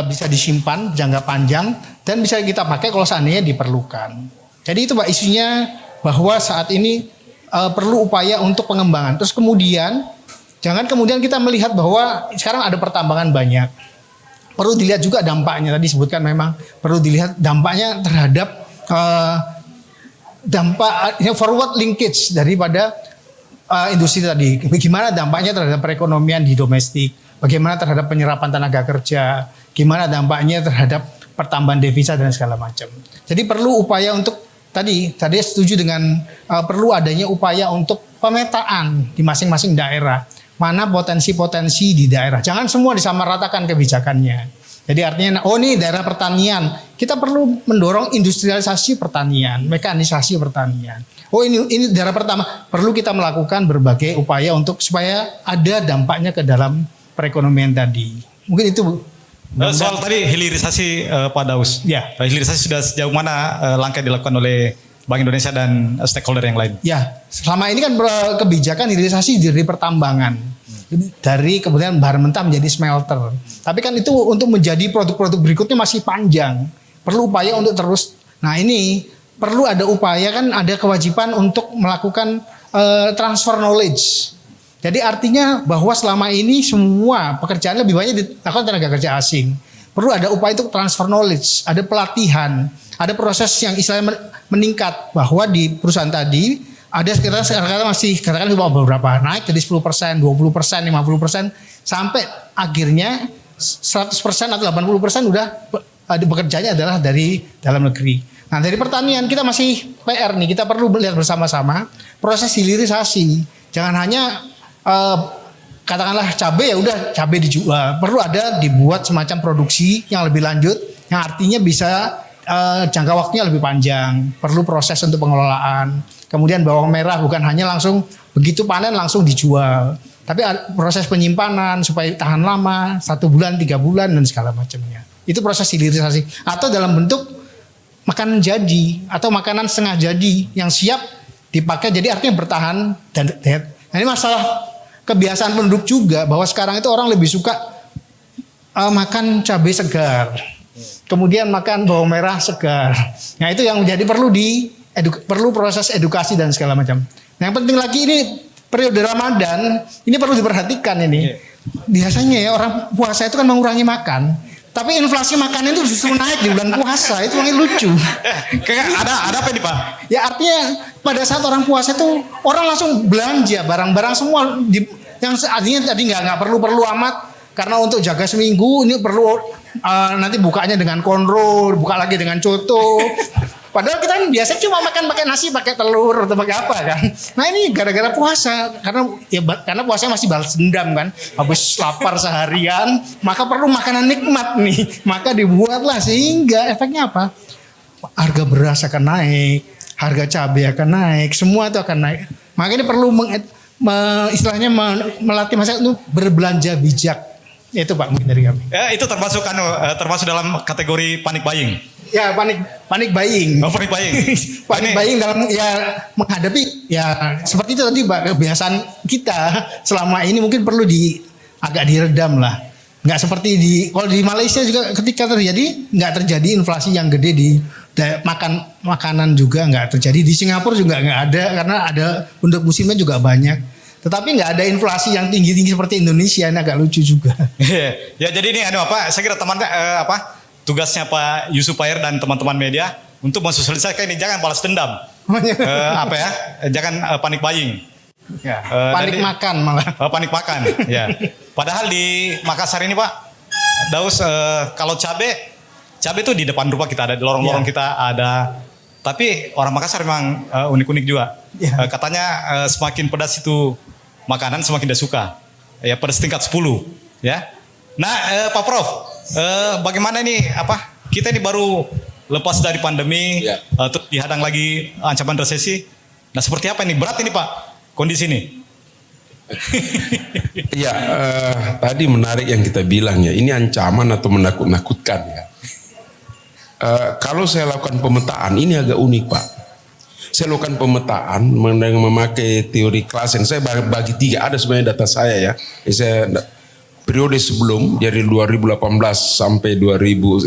bisa disimpan jangka panjang dan bisa kita pakai kalau seandainya diperlukan. Jadi itu Pak isunya bahwa saat ini perlu upaya untuk pengembangan. Terus kemudian jangan kemudian kita melihat bahwa sekarang ada pertambangan banyak. perlu dilihat juga dampaknya. Tadi disebutkan memang perlu dilihat dampaknya terhadap dampak forward linkage daripada industri tadi. Bagaimana dampaknya terhadap perekonomian di domestik, bagaimana terhadap penyerapan tenaga kerja, gimana dampaknya terhadap pertambahan devisa dan segala macam. Jadi perlu upaya untuk tadi setuju dengan perlu adanya upaya untuk pemetaan di masing-masing daerah. Mana potensi-potensi di daerah. Jangan semua disamaratakan kebijakannya. Jadi artinya, ini daerah pertanian. Kita perlu mendorong industrialisasi pertanian, mekanisasi pertanian. Ini daerah pertama. Perlu kita melakukan berbagai upaya untuk supaya ada dampaknya ke dalam perekonomian tadi. Mungkin itu, Bu. Soal tadi hilirisasi Pak Daus. Ya. Hilirisasi sudah sejauh mana langkah dilakukan oleh Bank Indonesia dan stakeholder yang lain? Ya, selama ini kan kebijakan hilirisasi dari pertambangan. Dari kemudian bahan mentah menjadi smelter. Tapi kan itu untuk menjadi produk-produk berikutnya masih panjang. Perlu upaya untuk terus. Nah ini perlu ada upaya, kan ada kewajiban untuk melakukan transfer knowledge. Jadi artinya bahwa selama ini semua pekerjaan lebih banyak dilakukan tenaga kerja asing. Perlu ada upaya untuk transfer knowledge, ada pelatihan, ada proses yang istilahnya meningkat, bahwa di perusahaan tadi ada sekitar masih katakan beberapa naik jadi 10%, 20%, 50%, sampai akhirnya 100% atau 80% udah bekerjanya adalah dari dalam negeri. Nah dari pertanian kita masih PR nih, kita perlu melihat bersama-sama proses hilirisasi. Jangan hanya katakanlah cabai, ya udah cabai dijual. Perlu ada dibuat semacam produksi yang lebih lanjut, yang artinya bisa jangka waktunya lebih panjang. Perlu proses untuk pengelolaan. Kemudian bawang merah bukan hanya langsung begitu panen langsung dijual, tapi proses penyimpanan supaya tahan lama, 1 bulan, 3 bulan dan segala macamnya. Itu proses hilirisasi. Atau dalam bentuk makanan jadi atau makanan setengah jadi yang siap dipakai, jadi artinya bertahan. Nah ini masalah kebiasaan penduduk juga, bahwa sekarang itu orang lebih suka makan cabai segar, kemudian makan bawang merah segar. Nah itu yang menjadi perlu proses edukasi dan segala macam. Yang penting lagi ini periode Ramadan ini perlu diperhatikan ini. Biasanya ya orang puasa itu kan mengurangi makan, tapi inflasi makanan itu justru naik di bulan puasa. Itu yang lucu. Kayak ada apa nih Pak? Ya artinya pada saat orang puasa itu orang langsung belanja barang-barang semua yang artinya tadi nggak perlu amat, karena untuk jaga seminggu ini perlu nanti bukanya dengan konro, buka lagi dengan coto. Padahal kita kan biasa cuma makan pakai nasi, pakai telur atau pakai apa kan. Nah ini gara-gara puasa, karena puasa masih balas dendam kan. Habis lapar seharian, maka perlu makanan nikmat nih. Maka dibuatlah, sehingga efeknya apa? Harga beras akan naik, harga cabai akan naik, semua itu akan naik. Maka ini perlu istilahnya melatih masyarakat untuk berbelanja bijak. Itu Pak mungkin dari kami. Itu termasuk dalam kategori panic buying. Ya panik buying. Oh, panik buying. Panik buying dalam menghadapi seperti itu tadi Pak, kebiasaan kita selama ini mungkin perlu agak diredam lah. Nggak seperti kalau di Malaysia juga ketika terjadi nggak terjadi inflasi yang gede di makanan juga nggak terjadi. Di Singapura juga nggak ada, karena ada untuk musimnya juga banyak. Tetapi nggak ada inflasi yang tinggi-tinggi seperti Indonesia, ini agak lucu juga. Ya jadi ini saya kira tugasnya Pak Yusuf Payer dan teman-teman media untuk mensosialisasikan ini, jangan balas dendam, jangan panik buying, panik makan malah. Panik makan, ya. Padahal di Makassar ini Pak Daus, kalau cabai itu di depan rumah kita ada, di lorong-lorong kita ada. Tapi orang Makassar memang unik-unik juga. Katanya semakin pedas itu makanan semakin dia suka. Ya pedas tingkat 10, ya. Nah, Pak Prof, bagaimana ini kita ini baru lepas dari pandemi, terus dihadang lagi ancaman resesi. Nah, seperti apa ini? Berat ini Pak kondisi ini. Ya, tadi menarik yang kita bilang ya, ini ancaman atau menakut-nakutkan ya. Kalau saya lakukan pemetaan, ini agak unik Pak. Saya lakukan pemetaan memakai teori Klasen. Saya bagi 3, ada sebenarnya data saya ya. Saya periode sebelum dari 2018 sampai 2019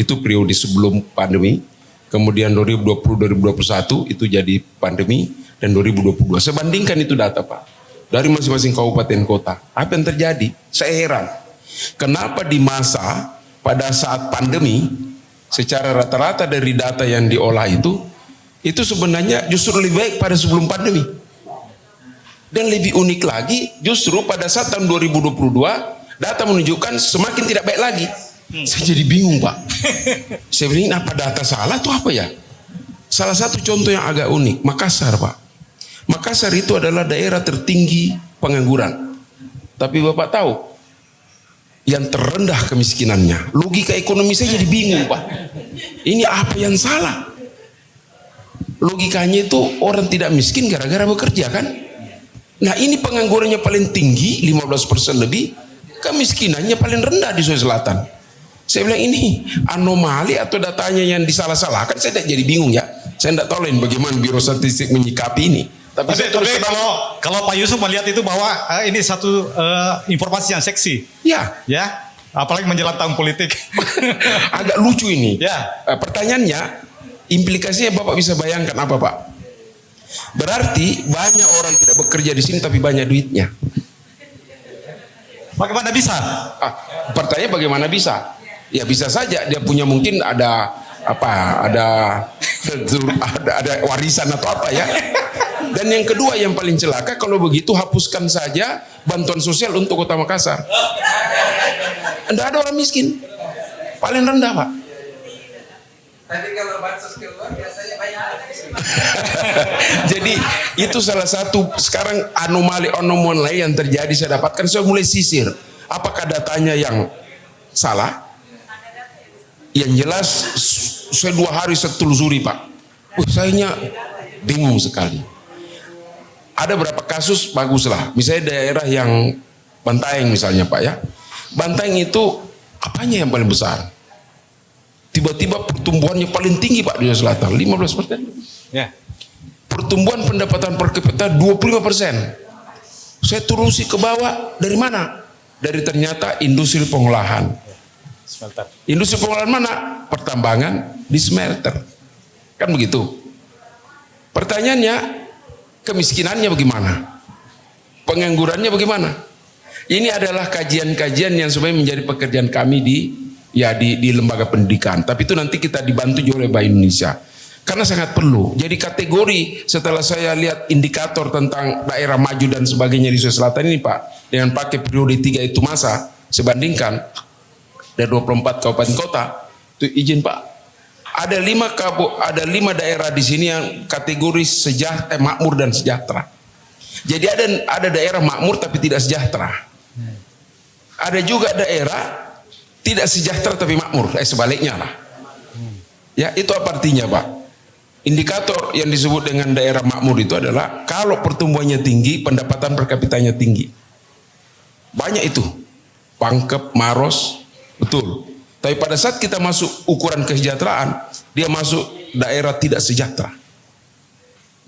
itu periode sebelum pandemi. Kemudian 2020-2021 itu jadi pandemi, dan 2022. Saya bandingkan itu data Pak dari masing-masing kabupaten kota. Apa yang terjadi? Saya heran. Kenapa di masa pada saat pandemi secara rata-rata dari data yang diolah itu sebenarnya justru lebih baik pada sebelum pandemi. Dan lebih unik lagi justru pada saat tahun 2022 data menunjukkan semakin tidak baik lagi. Saya jadi bingung Pak. Saya bilang apa data salah atau apa ya? Salah satu contoh yang agak unik, Makassar Pak. Makassar itu adalah daerah tertinggi pengangguran. Tapi Bapak tahu, yang terendah kemiskinannya. Logika ekonomi saya jadi bingung Pak. Ini apa yang salah? Logikanya itu orang tidak miskin gara-gara bekerja kan? Nah ini penganggurannya paling tinggi, 15% lebih. Kemiskinannya paling rendah di Sulawesi Selatan. Saya bilang ini anomali atau datanya yang disalah-salahkan. Saya tidak jadi bingung ya. Saya tidak tahu lain bagaimana Biro Statistik menyikapi ini. Tapi kalau Pak Yusuf melihat itu bahwa ini satu informasi yang seksi. Ya. Ya. Apalagi menjelang tahun politik. Agak lucu ini. Ya. Pertanyaannya, implikasinya Bapak bisa bayangkan apa Pak? Berarti banyak orang tidak bekerja di sini tapi banyak duitnya. Bagaimana bisa? Pertanyaan bagaimana bisa? Ya bisa saja dia punya mungkin ada warisan atau apa ya. Dan yang kedua yang paling celaka kalau begitu hapuskan saja bantuan sosial untuk Kota Makassar. Tidak ada orang miskin. Paling rendah Pak. Tapi kalau bansos keluar biasanya banyak. Jadi itu salah satu sekarang anomali yang terjadi saya dapatkan. Saya mulai sisir. Apakah datanya yang salah? Yang jelas saya 2 hari saya telusuri Pak. Sayanya bingung sekali. Ada berapa kasus baguslah. Misalnya daerah yang Bantaeng misalnya Pak ya. Bantaeng itu apanya yang paling besar? Tiba-tiba pertumbuhannya paling tinggi Pak di Sulawesi Selatan, 15%. Ya. Pertumbuhan pendapatan per kapita 25%. Saya terusi ke bawah, dari mana? Dari ternyata industri pengolahan. Smelter. Industri pengolahan mana? Pertambangan di smelter. Kan begitu. Pertanyaannya, kemiskinannya bagaimana? Penganggurannya bagaimana? Ini adalah kajian-kajian yang sebenarnya menjadi pekerjaan kami di lembaga pendidikan. Tapi itu nanti kita dibantu juga oleh Bank Indonesia. Karena sangat perlu. Jadi kategori setelah saya lihat indikator tentang daerah maju dan sebagainya di Sulawesi Selatan ini Pak, dengan pakai periode 3 itu masa, sebandingkan dari 24 kabupaten kota, itu izin Pak. Ada 5 daerah di sini yang kategori makmur dan sejahtera. Jadi ada daerah makmur tapi tidak sejahtera. Ada juga daerah tidak sejahtera tapi makmur, sebaliknya lah. Ya, itu apa artinya Pak? Indikator yang disebut dengan daerah makmur itu adalah kalau pertumbuhannya tinggi, pendapatan per kapitanya tinggi. Banyak itu. Pangkep, Maros, betul. Tapi pada saat kita masuk ukuran kesejahteraan, dia masuk daerah tidak sejahtera.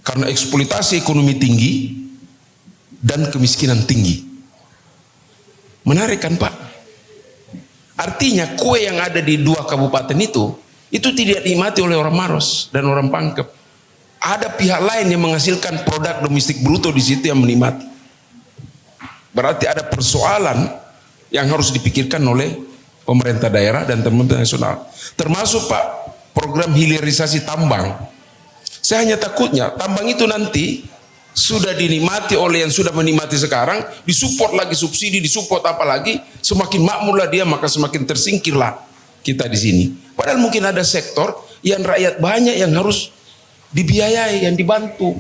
Karena eksploitasi ekonomi tinggi dan kemiskinan tinggi. Menarik kan Pak? Artinya kue yang ada di 2 kabupaten itu tidak dinikmati oleh orang Maros dan orang Pangkep. Ada pihak lain yang menghasilkan produk domestik bruto di situ yang menikmati. Berarti ada persoalan yang harus dipikirkan oleh pemerintah daerah dan pemerintah nasional. Termasuk Pak program hilirisasi tambang. Saya hanya takutnya tambang itu nanti sudah dinikmati oleh yang sudah menikmati sekarang, disupport lagi subsidi, disupport apa lagi, semakin makmurlah dia maka semakin tersingkirlah kita di sini. Padahal mungkin ada sektor yang rakyat banyak yang harus dibiayai, yang dibantu.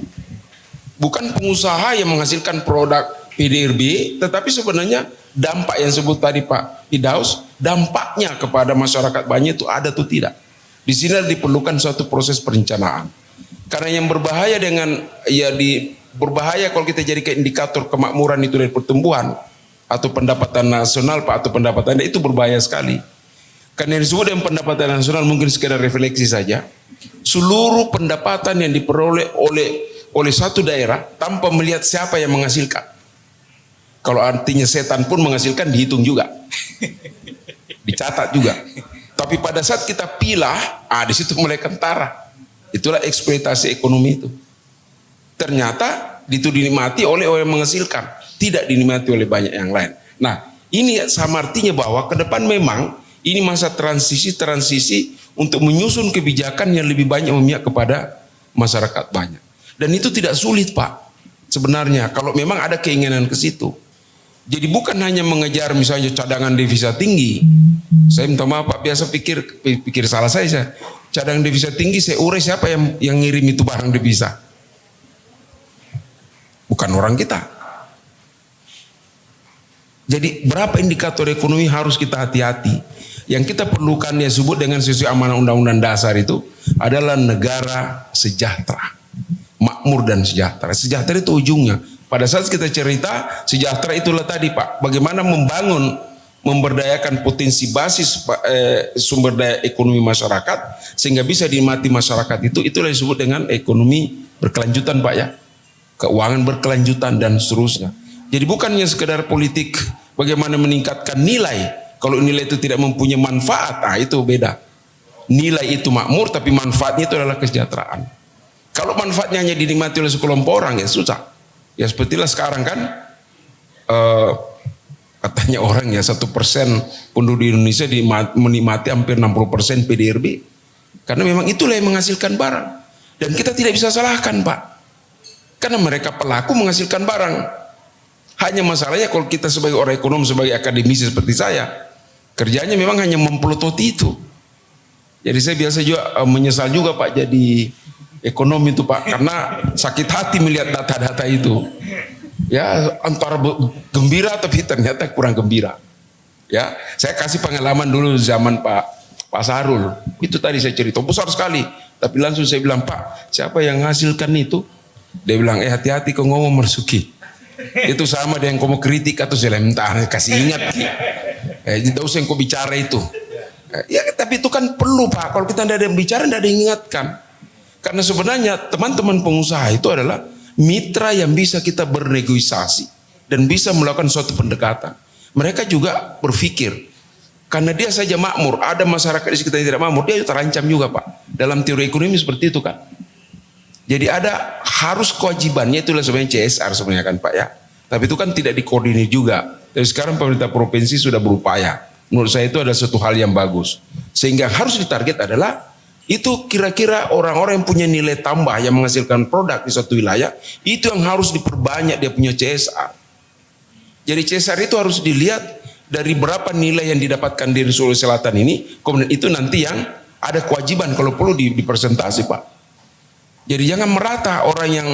Bukan pengusaha yang menghasilkan produk PDRB, tetapi sebenarnya dampak yang sebut tadi Pak Firdaus, dampaknya kepada masyarakat banyak itu ada atau tidak. Di sini diperlukan suatu proses perencanaan. Karena yang berbahaya berbahaya kalau kita jadikan indikator kemakmuran itu dari pertumbuhan atau pendapatan nasional Pak, atau pendapatan itu berbahaya sekali. Karena yang disebut dengan pendapatan nasional mungkin sekedar refleksi saja. Seluruh pendapatan yang diperoleh oleh satu daerah tanpa melihat siapa yang menghasilkan. Kalau artinya setan pun menghasilkan dihitung juga. Dicatat juga. Tapi pada saat kita pilah, di situ mulai kentara. Itulah eksploitasi ekonomi itu. Ternyata itu dinikmati oleh orang yang menghasilkan, tidak dinikmati oleh banyak yang lain. Nah, Ini sama artinya bahwa ke depan memang ini masa transisi untuk menyusun kebijakan yang lebih banyak memihak kepada masyarakat banyak. Dan itu tidak sulit Pak, sebenarnya kalau memang ada keinginan ke situ. Jadi bukan hanya mengejar misalnya cadangan devisa tinggi. Saya minta maaf Pak, biasa pikir salah saya. Cadangan devisa tinggi saya urai siapa yang ngirim itu barang devisa? Bukan orang kita. Jadi berapa indikator ekonomi harus kita hati-hati. Yang kita perlukan yang disebut dengan sesuai amanah undang-undang dasar itu adalah negara sejahtera, makmur dan sejahtera. Sejahtera itu ujungnya. Pada saat kita cerita sejahtera itulah tadi Pak, bagaimana memberdayakan potensi basis sumber daya ekonomi masyarakat sehingga bisa dinikmati masyarakat itulah disebut dengan ekonomi berkelanjutan Pak ya, keuangan berkelanjutan dan seterusnya. Jadi bukannya sekedar politik bagaimana meningkatkan nilai, kalau nilai itu tidak mempunyai manfaat, itu beda. Nilai itu makmur tapi manfaatnya itu adalah kesejahteraan. Kalau manfaatnya hanya dinikmati oleh sekelompok orang ya susah. Ya sepertilah sekarang kan katanya orang ya 1% penduduk di Indonesia menikmati hampir 60% PDRB. Karena memang itulah yang menghasilkan barang. Dan kita tidak bisa salahkan Pak. Karena mereka pelaku menghasilkan barang. Hanya masalahnya kalau kita sebagai orang ekonom, sebagai akademisi seperti saya, kerjanya memang hanya mempelototi itu. Jadi saya biasa juga menyesal juga Pak jadi ekonom itu Pak, karena sakit hati melihat data-data itu. Ya antara gembira tapi ternyata kurang gembira. Ya, saya kasih pengalaman dulu zaman Pak Sahrul. Itu tadi saya cerita besar sekali, tapi langsung saya bilang Pak, siapa yang menghasilkan itu? Dia bilang hati-hati kau ngomong Marzuki. Itu sama dengan kau mau kritik atau entah kasih ingat. Tidak usah yang kau bicara itu. Ya tapi itu kan perlu Pak. Kalau kita tidak ada yang bicara, tidak ada yang ingatkan. Karena sebenarnya teman-teman pengusaha itu adalah mitra yang bisa kita bernegosiasi dan bisa melakukan suatu pendekatan. Mereka juga berpikir karena dia saja makmur, ada masyarakat di sekitar yang tidak makmur, dia terancam juga Pak. Dalam teori ekonomi seperti itu kan. Jadi ada harus kewajibannya, itulah sebenarnya CSR sebenarnya kan Pak ya. Tapi itu kan tidak dikoordinir juga. Tapi sekarang pemerintah provinsi sudah berupaya. Menurut saya itu adalah suatu hal yang bagus. Sehingga harus ditarget adalah itu kira-kira orang-orang yang punya nilai tambah yang menghasilkan produk di suatu wilayah, itu yang harus diperbanyak dia punya CSR. Jadi CSR itu harus dilihat dari berapa nilai yang didapatkan dari Sulawesi Selatan ini, kemudian itu nanti yang ada kewajiban kalau perlu dipresentasi Pak. Jadi jangan merata orang yang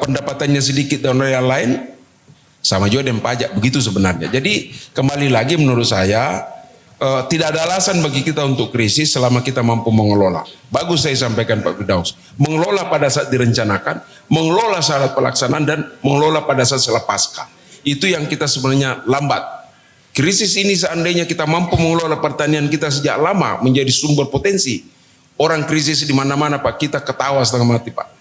pendapatannya sedikit dan orang yang lain, sama juga dengan pajak, begitu sebenarnya. Jadi kembali lagi menurut saya tidak ada alasan bagi kita untuk krisis selama kita mampu mengelola. Bagus saya sampaikan Pak Firdaus, mengelola pada saat direncanakan, mengelola saat pelaksanaan dan mengelola pada saat setelah pasca. Itu yang kita sebenarnya lambat. Krisis ini seandainya kita mampu mengelola pertanian kita sejak lama menjadi sumber potensi. Orang krisis di mana-mana Pak, kita ketawa setengah mati Pak.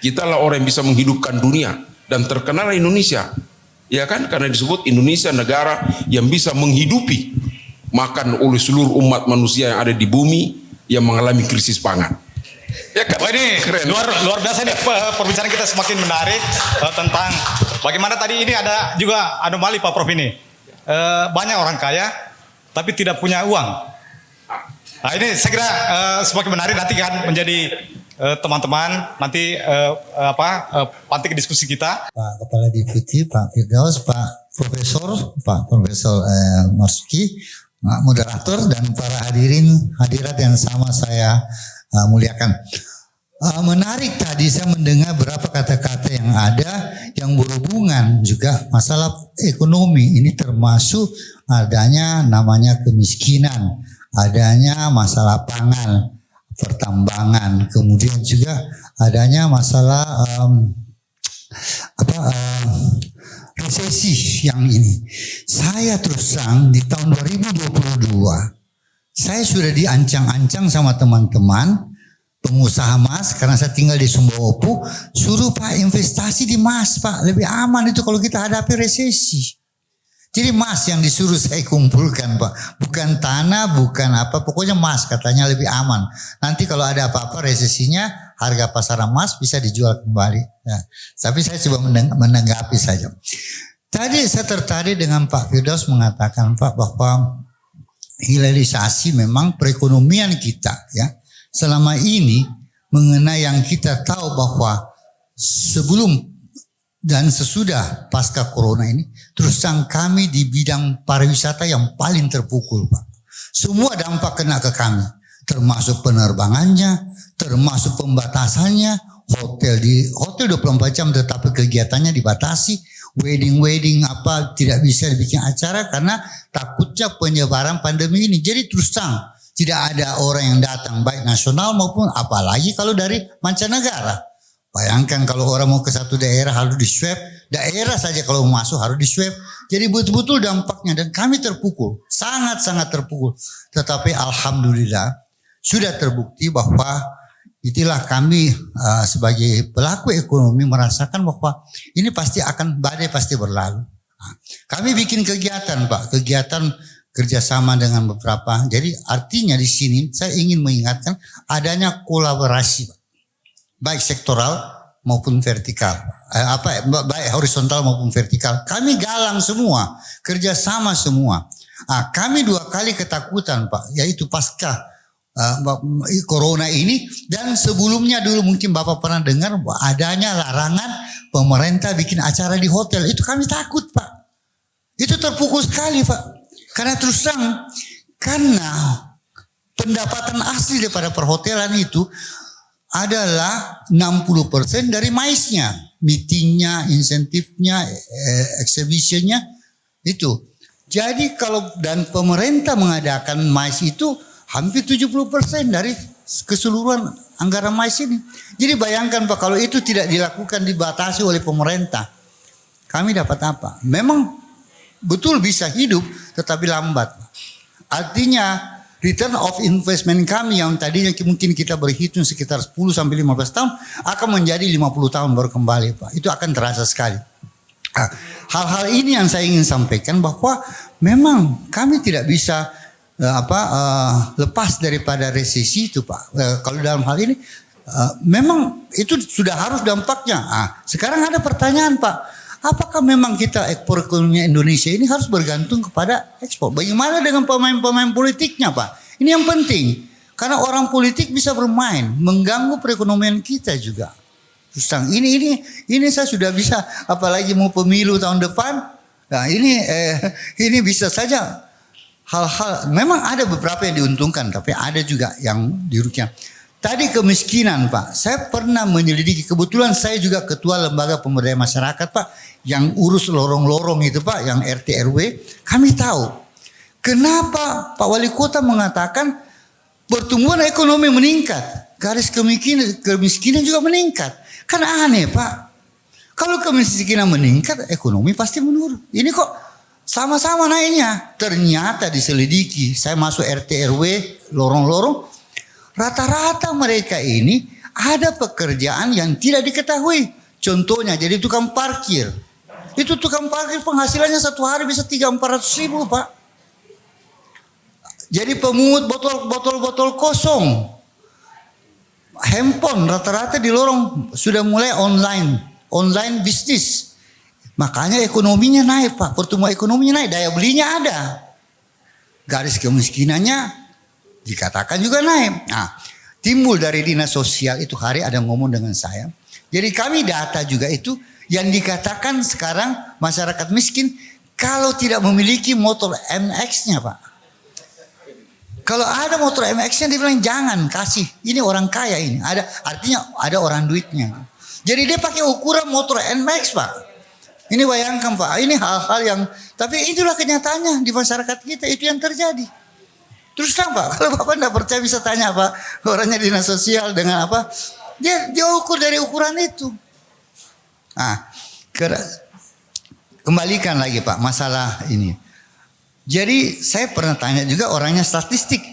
Kita lah orang yang bisa menghidupkan dunia dan terkenal Indonesia. Ya kan? Karena disebut Indonesia negara yang bisa menghidupi makan oleh seluruh umat manusia yang ada di bumi yang mengalami krisis pangan. Ya kan? Wah ini keren. luar biasa nih perbincangan kita semakin menarik tentang bagaimana tadi ini ada juga anomali Pak Prof ini. Banyak orang kaya tapi tidak punya uang. Nah ini saya kira semakin menarik nanti kan menjadi teman-teman nanti pantik diskusi kita. Pak Kepala Deputi, Pak Firdaus, Pak Profesor Marzuki, moderator dan para hadirat yang sama saya muliakan. Menarik tadi saya mendengar beberapa kata-kata yang ada yang berhubungan juga masalah ekonomi. Ini termasuk adanya namanya kemiskinan, adanya masalah pangan, pertambangan, kemudian juga adanya masalah resesi yang ini. Saya terus terang di tahun 2022 saya sudah diancang-ancang sama teman-teman pengusaha emas karena saya tinggal di Sumbawa, suruh Pak investasi di emas Pak, lebih aman itu kalau kita hadapi resesi. Jadi emas yang disuruh saya kumpulkan Pak, bukan tanah, bukan apa, pokoknya emas katanya lebih aman. Nanti kalau ada apa-apa resesinya harga pasar emas bisa dijual kembali. Nah, tapi saya coba menanggapi saja. Tadi saya tertarik dengan Pak Firdaus mengatakan Pak bahwa hilalisasi memang perekonomian kita ya selama ini mengenai yang kita tahu bahwa sebelum dan sesudah pasca corona ini terus terang kami di bidang pariwisata yang paling terpukul Pak. Semua dampak kena ke kami termasuk penerbangannya, termasuk pembatasannya, hotel 24 jam tetapi kegiatannya dibatasi. Wedding apa tidak bisa dibikin acara karena takutnya penyebaran pandemi ini. Jadi terus terang tidak ada orang yang datang baik nasional maupun apalagi kalau dari mancanegara. Bayangkan kalau orang mau ke satu daerah harus di swab, daerah saja kalau mau masuk harus di swab. Jadi betul-betul dampaknya dan kami terpukul, sangat-sangat terpukul. Tetapi alhamdulillah sudah terbukti bahwa itulah kami sebagai pelaku ekonomi merasakan bahwa ini pasti akan badai pasti berlalu. Kami bikin kegiatan Pak, kegiatan kerjasama dengan beberapa. Jadi artinya di sini saya ingin mengingatkan adanya kolaborasi Pak. Baik sektoral maupun vertikal. Baik horizontal maupun vertikal. Kami galang semua, kerjasama semua. Kami 2 kali ketakutan Pak, yaitu pasca corona ini dan sebelumnya dulu mungkin Bapak pernah dengar adanya larangan pemerintah bikin acara di hotel. Itu kami takut Pak. Itu terpukul sekali Pak. Karena terus terang karena pendapatan asli daripada perhotelan itu adalah 60% dari maisnya, meetingnya, insentifnya, exhibitionnya itu. Jadi kalau dan pemerintah mengadakan mais itu hampir 70% dari keseluruhan anggaran mais ini. Jadi bayangkan Pak kalau itu tidak dilakukan dibatasi oleh pemerintah. Kami dapat apa? Memang betul bisa hidup tetapi lambat. Artinya return of investment kami yang tadinya mungkin kita berhitung sekitar 10 sampai 15 tahun akan menjadi 50 tahun baru kembali Pak. Itu akan terasa sekali. Hal-hal ini yang saya ingin sampaikan bahwa memang kami tidak bisa lepas daripada resesi itu Pak. Kalau dalam hal ini memang itu sudah harus dampaknya. Sekarang ada pertanyaan Pak, apakah memang kita perekonomian Indonesia ini harus bergantung kepada ekspor? Bagaimana dengan pemain-pemain politiknya Pak? Ini yang penting karena orang politik bisa bermain mengganggu perekonomian kita juga. Terus ini saya sudah bisa apalagi mau pemilu tahun depan. Nah ini bisa saja. Hal-hal memang ada beberapa yang diuntungkan tapi ada juga yang dirugikan. Tadi kemiskinan Pak, saya pernah menyelidiki, kebetulan saya juga ketua lembaga pemberdayaan masyarakat Pak yang urus lorong-lorong itu Pak, yang RT RW. Kami tahu kenapa Pak Wali Kota mengatakan pertumbuhan ekonomi meningkat, garis kemiskinan juga meningkat. Kan aneh Pak, kalau kemiskinan meningkat ekonomi pasti menurun. Ini kok sama-sama naiknya. Ternyata diselidiki, saya masuk RT RW, lorong-lorong, rata-rata mereka ini ada pekerjaan yang tidak diketahui. Contohnya jadi tukang parkir. Itu tukang parkir penghasilannya satu hari bisa 300-400 ribu Pak. Jadi pemungut botol kosong. Handphone rata-rata di lorong sudah mulai online bisnis. Makanya ekonominya naik Pak, pertumbuhan ekonominya naik, daya belinya ada. Garis kemiskinannya dikatakan juga naik. Nah, timbul dari dinas sosial itu hari ada ngomong dengan saya. Jadi kami data juga itu yang dikatakan sekarang masyarakat miskin kalau tidak memiliki motor MX-nya Pak. Kalau ada motor MX-nya dia bilang jangan kasih, ini orang kaya ini. Artinya ada orang duitnya. Jadi dia pakai ukuran motor NMAX Pak. Ini bayangkan Pak, ini hal-hal yang, tapi itulah kenyataannya di masyarakat kita, itu yang terjadi. Terus terang Pak, kalau Bapak tidak percaya bisa tanya Pak, orangnya dinas sosial dengan apa, dia ukur dari ukuran itu. Nah, kembalikan lagi Pak, masalah ini. Jadi saya pernah tanya juga orangnya statistik,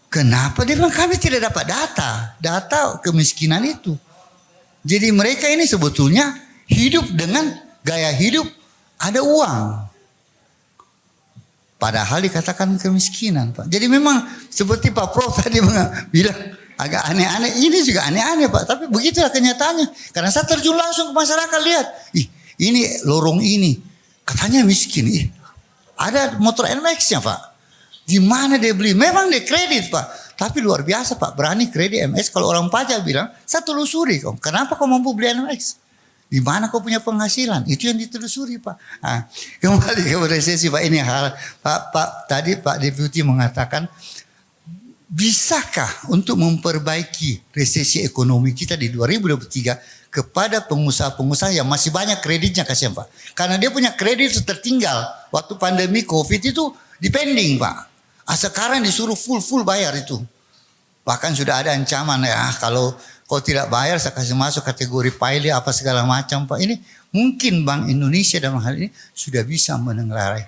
kenapa dia bilang kami tidak dapat data kemiskinan itu. Jadi mereka ini sebetulnya hidup dengan gaya hidup ada uang. Padahal dikatakan kemiskinan Pak. Jadi memang seperti Pak Prof tadi bilang agak aneh-aneh. Ini juga aneh-aneh Pak. Tapi begitulah kenyataannya. Karena saya terjun langsung ke masyarakat lihat. Ini lorong ini. katanya miskin. Ada motor NMAX-nya Pak. Di mana dia beli? Memang dia kredit Pak. Tapi luar biasa Pak, berani kredit NMAX. Kalau orang pajak bilang, saya telusuri kok. Kenapa kau mampu beli NMAX? Di mana kau punya penghasilan? Itu yang ditelusuri Pak. Nah, kembali ke resesi Pak. Ini hal Pak tadi Pak Deputi mengatakan, bisakah untuk memperbaiki resesi ekonomi kita di 2023 kepada pengusaha-pengusaha yang masih banyak kreditnya, kasihan Pak. Karena dia punya kredit tertinggal waktu pandemi COVID itu dipending Pak. Sekarang disuruh full bayar itu. Bahkan sudah ada ancaman ya, kalau kau tidak bayar saya kasih masuk kategori pilot apa segala macam Pak. Ini mungkin Bank Indonesia dalam hal ini sudah bisa menenggarai,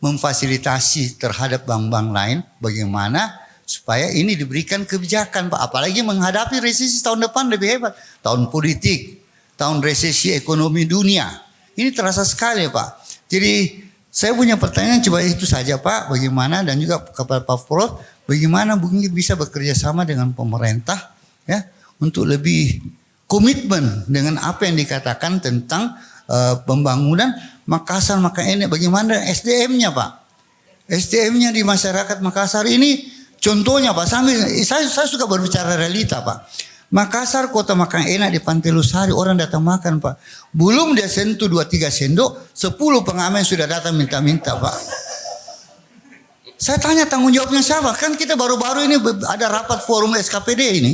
memfasilitasi terhadap bank-bank lain bagaimana supaya ini diberikan kebijakan Pak. Apalagi menghadapi resesi tahun depan lebih hebat. Tahun politik, tahun resesi ekonomi dunia. Ini terasa sekali Pak. Jadi saya punya pertanyaan coba itu saja Pak. Bagaimana dan juga kepada Pak Prof. Bagaimana mungkin bisa bekerja sama dengan pemerintah ya untuk lebih komitmen dengan apa yang dikatakan tentang pembangunan Makassar ini. Bagaimana SDM-nya Pak? SDM-nya di masyarakat Makassar ini contohnya Pak, saya suka berbicara realita Pak. Makassar kota makan enak di Pantai Losari, orang datang makan Pak. Belum dia sentuh 2-3 sendok, 10 pengamen sudah datang minta-minta Pak. Saya tanya tanggung jawabnya siapa? Kan kita baru-baru ini ada rapat forum SKPD ini.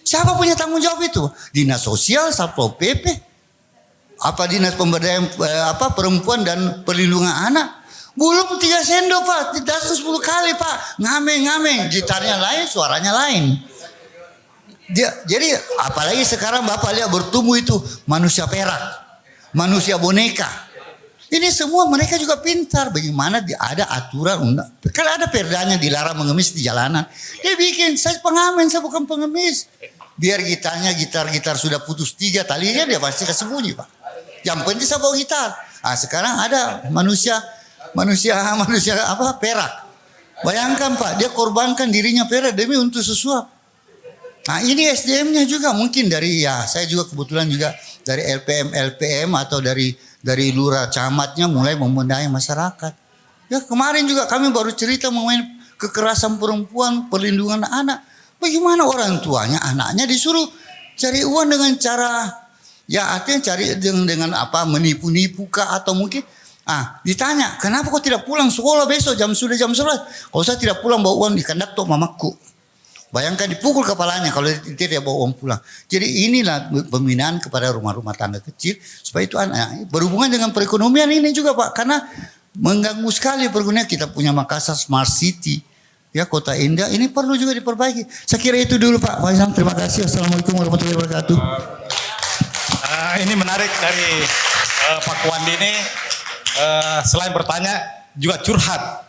Siapa punya tanggung jawab itu? Dinas Sosial, Satpol PP? Apa Dinas Pemberdayaan Perempuan dan Perlindungan Anak? Belum 3 sendok Pak, tidak 10 kali Pak. Ngameng, gitarnya lain, suaranya lain. Jadi apalagi sekarang Bapak lihat bertumbuh itu manusia perak, manusia boneka. Ini semua mereka juga pintar. Bagaimana ada aturan, kan ada perdanya dilarang mengemis di jalanan. Dia bikin, saya pengamen, saya bukan pengemis. Biar gitar sudah putus 3 talinya dia pasti kasih bunyi Pak. Yang penting saya bawa gitar. Nah, sekarang ada manusia perak. Bayangkan Pak, dia korbankan dirinya perak demi untuk sesuap. Nah ini SDM-nya juga mungkin saya juga kebetulan juga dari LPM atau dari lurah camatnya mulai membenahi masyarakat. Ya kemarin juga kami baru cerita mengenai kekerasan perempuan, perlindungan anak. Bagaimana orang tuanya, anaknya disuruh cari uang dengan cara, ya artinya cari dengan apa, menipu-nipu kah atau mungkin ditanya, kenapa kau tidak pulang sekolah besok jam 11? Kalau saya tidak pulang bawa uang di kandakto mamaku. Bayangkan dipukul kepalanya kalau tidak bawa uang pulang. Jadi inilah pembinaan kepada rumah-rumah tangga kecil supaya itu anak berhubungan dengan perekonomian ini juga Pak, karena mengganggu sekali perekonomian. Kita punya Makassar Smart City, ya kota indah, ini perlu juga diperbaiki. Saya kira itu dulu Pak Faisal. Terima kasih. Assalamualaikum warahmatullahi wabarakatuh. Ini menarik dari Pak Kuandi ini. Selain bertanya juga curhat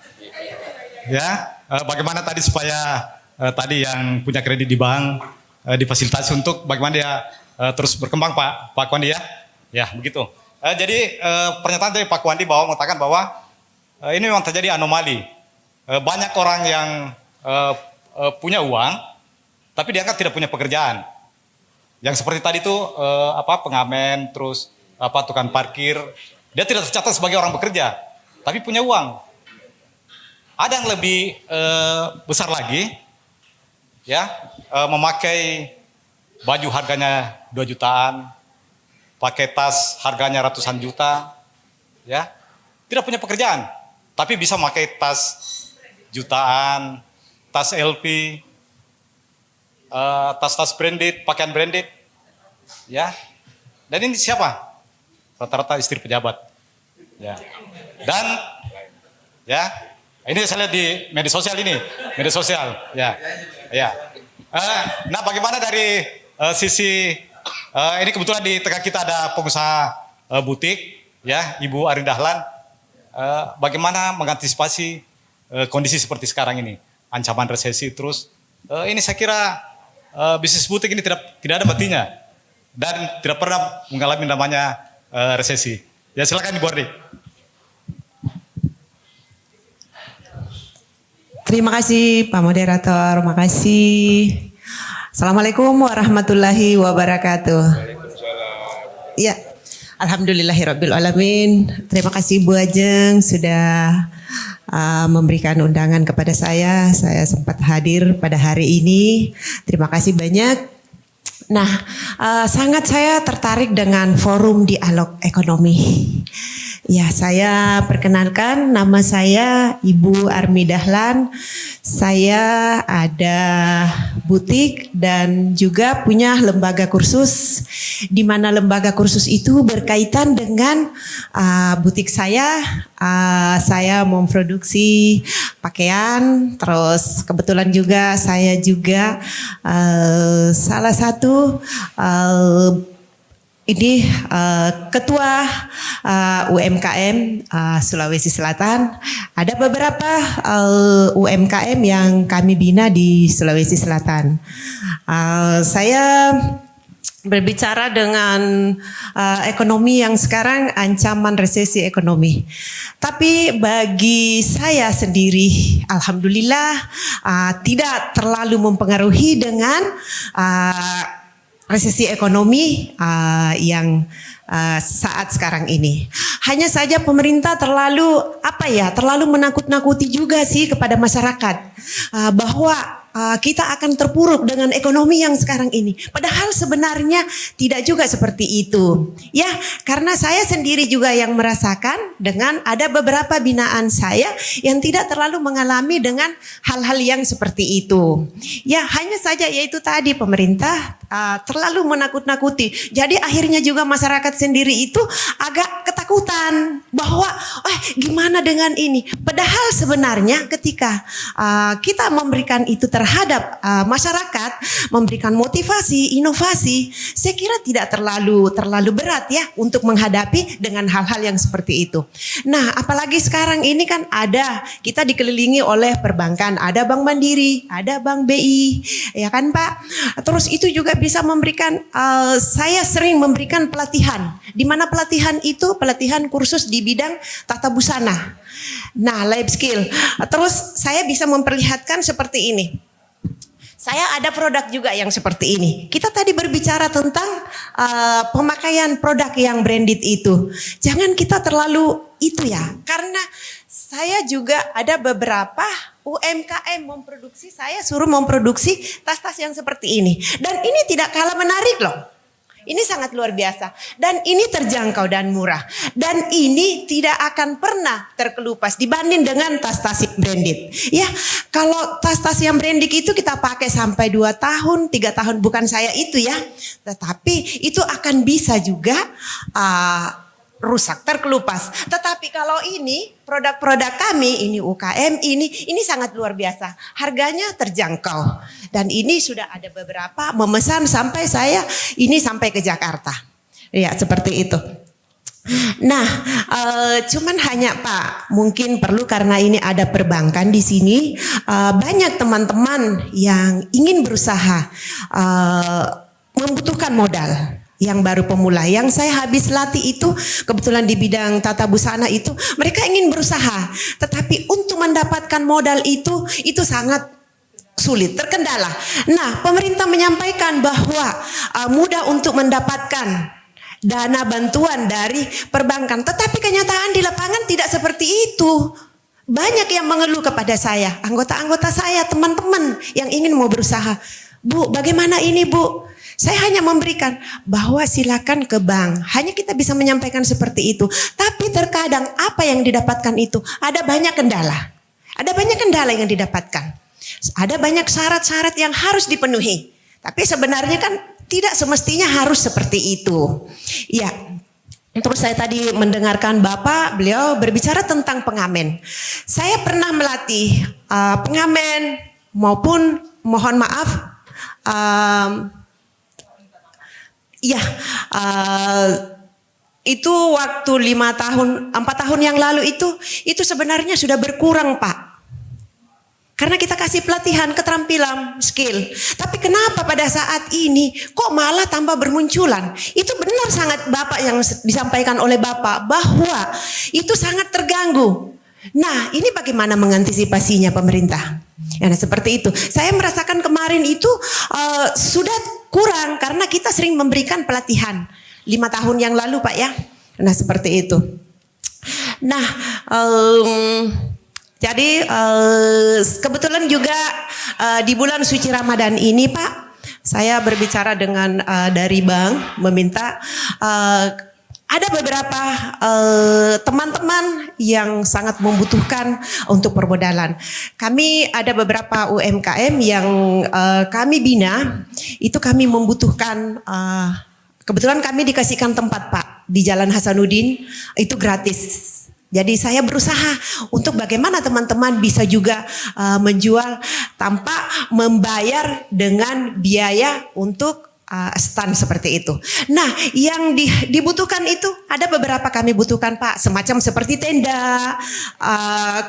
ya, bagaimana tadi supaya tadi yang punya kredit di bank difasilitasi untuk bagaimana dia terus berkembang Pak Kuandi ya begitu. Jadi pernyataan dari Pak Kuandi mengatakan bahwa ini memang terjadi anomali, banyak orang yang punya uang tapi dianggap tidak punya pekerjaan, yang seperti tadi itu pengamen, terus tukang parkir. Dia tidak tercatat sebagai orang bekerja, tapi punya uang. Ada yang lebih besar lagi, ya, memakai baju harganya 2 jutaan, pakai tas harganya ratusan juta, ya, tidak punya pekerjaan, tapi bisa memakai tas jutaan, tas LV, tas-tas branded, pakaian branded, ya. Dan ini siapa? Rata-rata istri pejabat, ya. Dan ya ini saya lihat di media sosial ya. Nah bagaimana dari sisi ini kebetulan di tengah kita ada pengusaha butik, ya, Ibu Arin Dahlan. Bagaimana mengantisipasi kondisi seperti sekarang ini, ancaman resesi terus? Ini saya kira bisnis butik ini tidak ada matinya dan tidak pernah mengalami namanya resesi. Ya silakan Ibu Ardi. Terima kasih Pak Moderator, makasih. Assalamualaikum warahmatullahi wabarakatuh. Ya, Alhamdulillahirrabbilalamin. Terima kasih Bu Ajeng sudah memberikan undangan kepada saya. Saya sempat hadir pada hari ini. Terima kasih banyak. Nah, sangat saya tertarik dengan forum dialog ekonomi. Ya, saya perkenalkan, nama saya Ibu Armi Dahlan. Saya ada butik dan juga punya lembaga kursus, di mana lembaga kursus itu berkaitan dengan butik saya. Saya memproduksi pakaian, terus kebetulan juga saya juga salah satu ketua UMKM Sulawesi Selatan. Ada beberapa UMKM yang kami bina di Sulawesi Selatan. Saya berbicara dengan ekonomi yang sekarang ancaman resesi ekonomi. Tapi bagi saya sendiri, alhamdulillah tidak terlalu mempengaruhi dengan resesi ekonomi yang saat sekarang ini. Hanya saja pemerintah terlalu menakut-nakuti juga sih kepada masyarakat bahwa kita akan terpuruk dengan ekonomi yang sekarang ini. Padahal sebenarnya tidak juga seperti itu. Ya, karena saya sendiri juga yang merasakan dengan ada beberapa binaan saya yang tidak terlalu mengalami dengan hal-hal yang seperti itu. Ya, hanya saja yaitu tadi pemerintah terlalu menakut-nakuti. Jadi akhirnya juga masyarakat sendiri itu agak ketakutan bahwa gimana dengan ini. Padahal sebenarnya ketika kita memberikan itu terhadap masyarakat, memberikan motivasi, inovasi, saya kira tidak terlalu berat ya untuk menghadapi dengan hal-hal yang seperti itu. Nah, apalagi sekarang ini kan kita dikelilingi oleh perbankan, ada Bank Mandiri, ada Bank BI, ya kan Pak. Terus itu juga bisa memberikan, saya sering memberikan pelatihan, di mana pelatihan itu pelatihan kursus di bidang tata busana. Nah, life skill. Terus saya bisa memperlihatkan seperti ini. Saya ada produk juga yang seperti ini. Kita tadi berbicara tentang pemakaian produk yang branded itu. Jangan kita terlalu itu ya. Karena saya juga ada beberapa UMKM memproduksi, saya suruh memproduksi tas-tas yang seperti ini. Dan ini tidak kalah menarik loh. Ini sangat luar biasa. Dan ini terjangkau dan murah. Dan ini tidak akan pernah terkelupas dibanding dengan tas-tas yang branded. Ya, kalau tas-tas yang branded itu kita pakai sampai 2 tahun, 3 tahun. Bukan saya itu ya. Tetapi itu akan bisa juga rusak, terkelupas. Tetapi kalau ini produk-produk kami, ini UKM, ini sangat luar biasa. Harganya terjangkau. Dan ini sudah ada beberapa memesan sampai sampai ke Jakarta. Ya, seperti itu. Nah, cuman hanya Pak, mungkin perlu karena ini ada perbankan di sini, banyak teman-teman yang ingin berusaha membutuhkan modal. Yang baru pemula, yang saya habis latih itu kebetulan di bidang tata busana itu mereka ingin berusaha, tetapi untuk mendapatkan modal itu sangat sulit, terkendala. Nah, pemerintah menyampaikan bahwa mudah untuk mendapatkan dana bantuan dari perbankan, tetapi kenyataan di lapangan tidak seperti itu. Banyak yang mengeluh kepada saya, anggota-anggota saya, teman-teman yang ingin mau berusaha. Bu, bagaimana ini Bu? Saya hanya memberikan bahwa silakan ke bank. Hanya kita bisa menyampaikan seperti itu. Tapi terkadang apa yang didapatkan itu ada banyak kendala. Ada banyak kendala yang didapatkan. Ada banyak syarat-syarat yang harus dipenuhi. Tapi sebenarnya kan tidak semestinya harus seperti itu. Ya. Terus saya tadi mendengarkan Bapak, beliau berbicara tentang pengamen. Saya pernah melatih pengamen maupun mohon maaf itu waktu 4 tahun yang lalu itu sebenarnya sudah berkurang Pak. Karena kita kasih pelatihan, keterampilan, skill. Tapi kenapa pada saat ini kok malah tambah bermunculan? Itu benar sangat Bapak yang disampaikan oleh Bapak bahwa itu sangat terganggu. Nah, ini bagaimana mengantisipasinya pemerintah? Ya, nah, seperti itu. Saya merasakan kemarin itu sudah kurang karena kita sering memberikan pelatihan. 5 tahun yang lalu Pak ya. Nah seperti itu. Nah jadi kebetulan juga di bulan suci Ramadan ini Pak, saya berbicara dengan dari bank meminta ada beberapa teman-teman yang sangat membutuhkan untuk permodalan. Kami ada beberapa UMKM yang kami bina, itu kami membutuhkan, kebetulan kami dikasihkan tempat Pak di Jalan Hasanuddin, itu gratis. Jadi saya berusaha untuk bagaimana teman-teman bisa juga menjual tanpa membayar dengan biaya untuk stand seperti itu. Nah, yang dibutuhkan itu ada beberapa kami butuhkan Pak, semacam seperti tenda,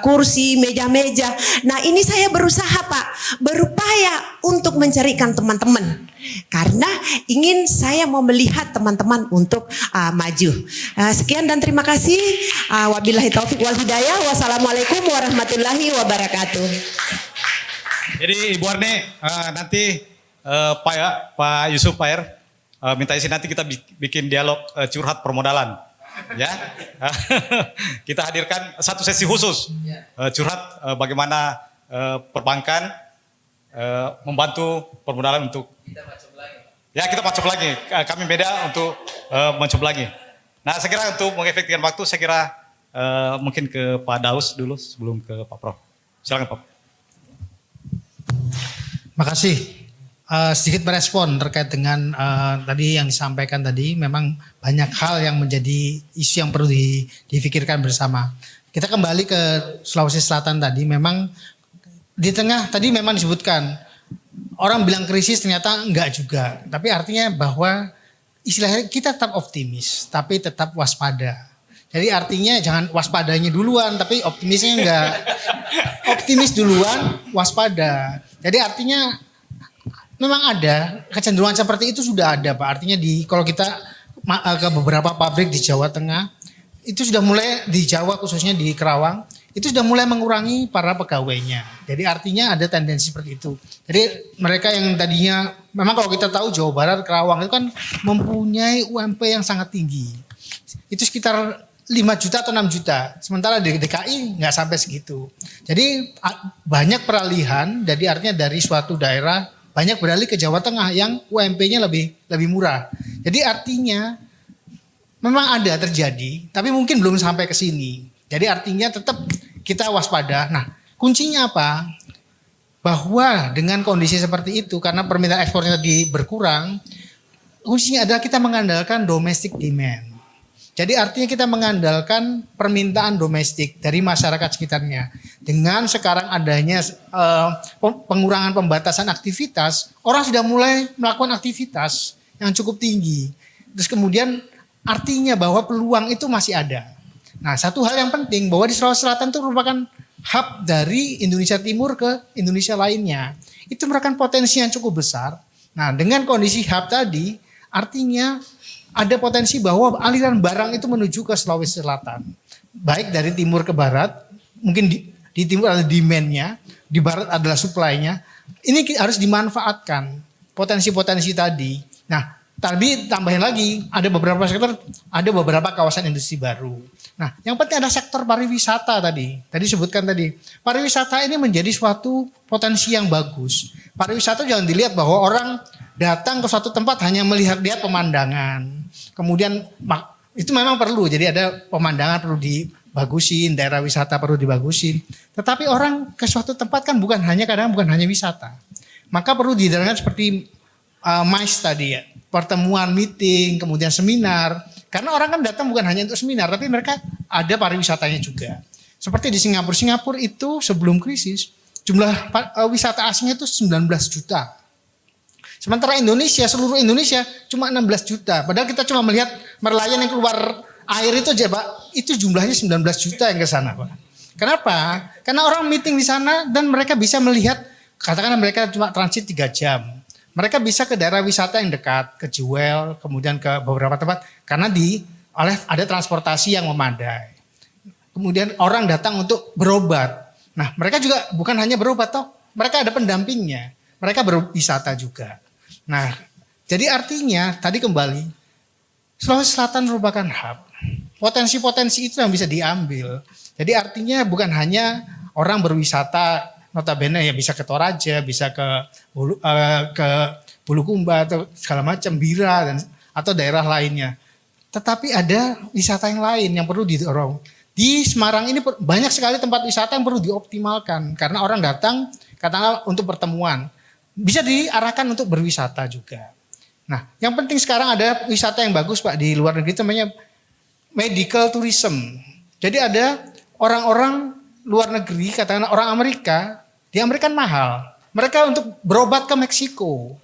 kursi, meja-meja. Nah, ini saya berusaha Pak, berupaya untuk mencarikan teman-teman. Karena ingin saya mau melihat teman-teman untuk maju. Sekian dan terima kasih. Wabillahi taufik wal hidayah. Wassalamualaikum warahmatullahi wabarakatuh. Jadi Ibu Arne nanti Pak Yusuf Pak Er minta izin nanti kita bikin dialog curhat permodalan. Ya, kita hadirkan satu sesi khusus curhat bagaimana perbankan membantu permodalan untuk kita macam lagi. Kami beda untuk mencoba lagi. Nah, saya kira untuk mengefektifkan waktu, saya kira mungkin ke Pak Daus dulu sebelum ke Pak Prof. Silakan Pak. Makasih. Sedikit merespon terkait dengan tadi yang disampaikan tadi, memang banyak hal yang menjadi isu yang perlu difikirkan bersama. Kita kembali ke Sulawesi Selatan tadi, memang di tengah tadi memang disebutkan orang bilang krisis, ternyata enggak juga. Tapi artinya bahwa istilahnya kita tetap optimis, tapi tetap waspada. Jadi artinya jangan waspadanya duluan, tapi optimisnya enggak. Optimis duluan, waspada. Jadi artinya memang ada kecenderungan seperti itu, sudah ada Pak. Artinya kalau kita ke beberapa pabrik di Jawa Tengah, itu sudah mulai di Jawa khususnya di Kerawang, itu sudah mulai mengurangi para pegawainya. Jadi artinya ada tendensi seperti itu. Jadi mereka yang tadinya, memang kalau kita tahu Jawa Barat, Kerawang itu kan mempunyai UMP yang sangat tinggi. Itu sekitar 5 juta atau 6 juta. Sementara di DKI nggak sampai segitu. Jadi banyak peralihan, jadi artinya dari suatu daerah banyak beralih ke Jawa Tengah yang UMP-nya lebih murah. Jadi artinya memang ada terjadi, tapi mungkin belum sampai ke sini. Jadi artinya tetap kita waspada. Nah, kuncinya apa? Bahwa dengan kondisi seperti itu, karena permintaan ekspornya tadi berkurang, kuncinya adalah kita mengandalkan domestic demand. Jadi artinya kita mengandalkan permintaan domestik dari masyarakat sekitarnya. Dengan sekarang adanya pengurangan pembatasan aktivitas, orang sudah mulai melakukan aktivitas yang cukup tinggi. Terus kemudian artinya bahwa peluang itu masih ada. Nah, satu hal yang penting bahwa di Sulawesi Selatan itu merupakan hub dari Indonesia Timur ke Indonesia lainnya. Itu merupakan potensi yang cukup besar. Nah, dengan kondisi hub tadi, artinya ada potensi bahwa aliran barang itu menuju ke Sulawesi Selatan. Baik dari timur ke barat, mungkin di timur ada demand-nya, di barat adalah supply-nya. Ini harus dimanfaatkan potensi-potensi tadi. Nah, tapi tambahin lagi, ada beberapa sektor, ada beberapa kawasan industri baru. Nah, yang penting ada sektor pariwisata tadi. Tadi sebutkan tadi, pariwisata ini menjadi suatu potensi yang bagus. Pariwisata jangan dilihat bahwa orang datang ke suatu tempat hanya melihat pemandangan. Kemudian itu memang perlu, jadi ada pemandangan perlu dibagusin, daerah wisata perlu dibagusin. Tetapi orang ke suatu tempat kan bukan hanya wisata. Maka perlu didengarkan seperti MICE tadi ya, pertemuan, meeting, kemudian seminar. Karena orang kan datang bukan hanya untuk seminar, tapi mereka ada pariwisatanya juga. Seperti di Singapura itu sebelum krisis, jumlah wisata asingnya itu 19 juta. Sementara Indonesia, seluruh Indonesia cuma 16 juta. Padahal kita cuma melihat nelayan yang keluar air itu aja Pak, itu jumlahnya 19 juta yang ke sana Pak. Kenapa? Karena orang meeting di sana dan mereka bisa melihat, katakanlah mereka cuma transit 3 jam. Mereka bisa ke daerah wisata yang dekat, ke Jewel, kemudian ke beberapa tempat. Karena ada transportasi yang memadai. Kemudian orang datang untuk berobat. Nah mereka juga bukan hanya berobat toh, mereka ada pendampingnya. Mereka berwisata juga. Nah, jadi artinya tadi kembali Sulawesi Selatan merupakan hub. Potensi-potensi itu yang bisa diambil. Jadi artinya bukan hanya orang berwisata, notabene ya bisa ke Toraja, bisa ke Bulukumba atau segala macam, Bira dan atau daerah lainnya. Tetapi ada wisata yang lain yang perlu didorong. Di Semarang ini banyak sekali tempat wisata yang perlu dioptimalkan karena orang datang katakanlah untuk pertemuan. Bisa diarahkan untuk berwisata juga. Nah, yang penting sekarang ada wisata yang bagus Pak di luar negeri namanya medical tourism. Jadi ada orang-orang luar negeri, katakanlah orang Amerika, di Amerika kan mahal. Mereka untuk berobat ke Meksiko.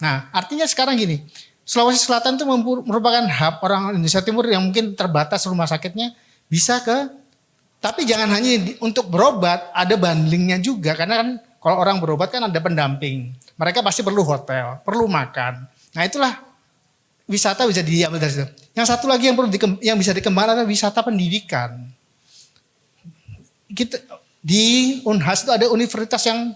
Nah, artinya sekarang gini, Sulawesi Selatan itu merupakan hub orang Indonesia Timur yang mungkin terbatas rumah sakitnya bisa ke, tapi jangan hanya untuk berobat, ada bundlingnya juga. Karena kan kalau orang berobat kan ada pendamping. Mereka pasti perlu hotel, perlu makan. Nah itulah wisata bisa diambil dari situ. Yang satu lagi yang bisa dikembangkan adalah wisata pendidikan. Kita di Unhas itu ada universitas yang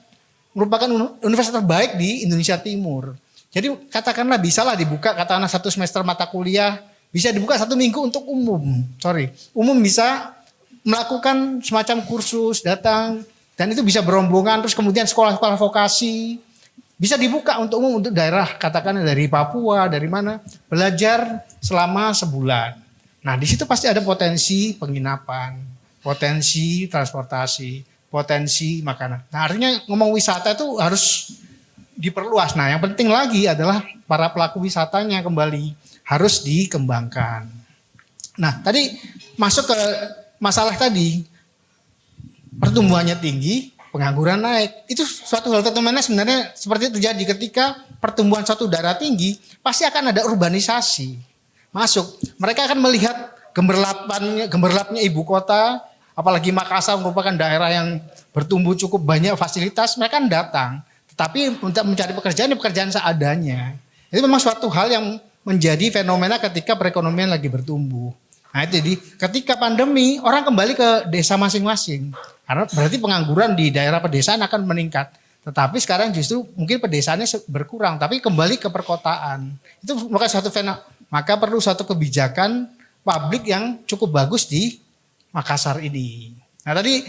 merupakan universitas terbaik di Indonesia Timur. Jadi katakanlah bisalah dibuka katakanlah 1 semester mata kuliah bisa dibuka 1 minggu untuk umum. Umum bisa melakukan semacam kursus datang dan itu bisa berombongan terus kemudian sekolah-sekolah vokasi bisa dibuka untuk umum untuk daerah katakanlah dari Papua dari mana belajar selama sebulan. Nah di situ pasti ada potensi penginapan, potensi transportasi, potensi makanan. Nah artinya ngomong wisata itu harus diperluas. Nah yang penting lagi adalah para pelaku wisatanya kembali harus dikembangkan. Nah tadi masuk ke masalah tadi pertumbuhannya tinggi, pengangguran naik. Itu suatu hal tertentu sebenarnya seperti itu terjadi ketika pertumbuhan suatu daerah tinggi pasti akan ada urbanisasi masuk. Mereka akan melihat gemerlapnya ibu kota, apalagi Makassar merupakan daerah yang bertumbuh cukup banyak fasilitas, mereka kan datang. Tapi untuk mencari pekerjaan seadanya. Itu memang suatu hal yang menjadi fenomena ketika perekonomian lagi bertumbuh. Nah itu jadi ketika pandemi orang kembali ke desa masing-masing. Karena berarti pengangguran di daerah pedesaan akan meningkat. Tetapi sekarang justru mungkin pedesaannya berkurang. Tapi kembali ke perkotaan. Itu merupakan suatu fenomena. Maka perlu suatu kebijakan publik yang cukup bagus di Makassar ini. Nah tadi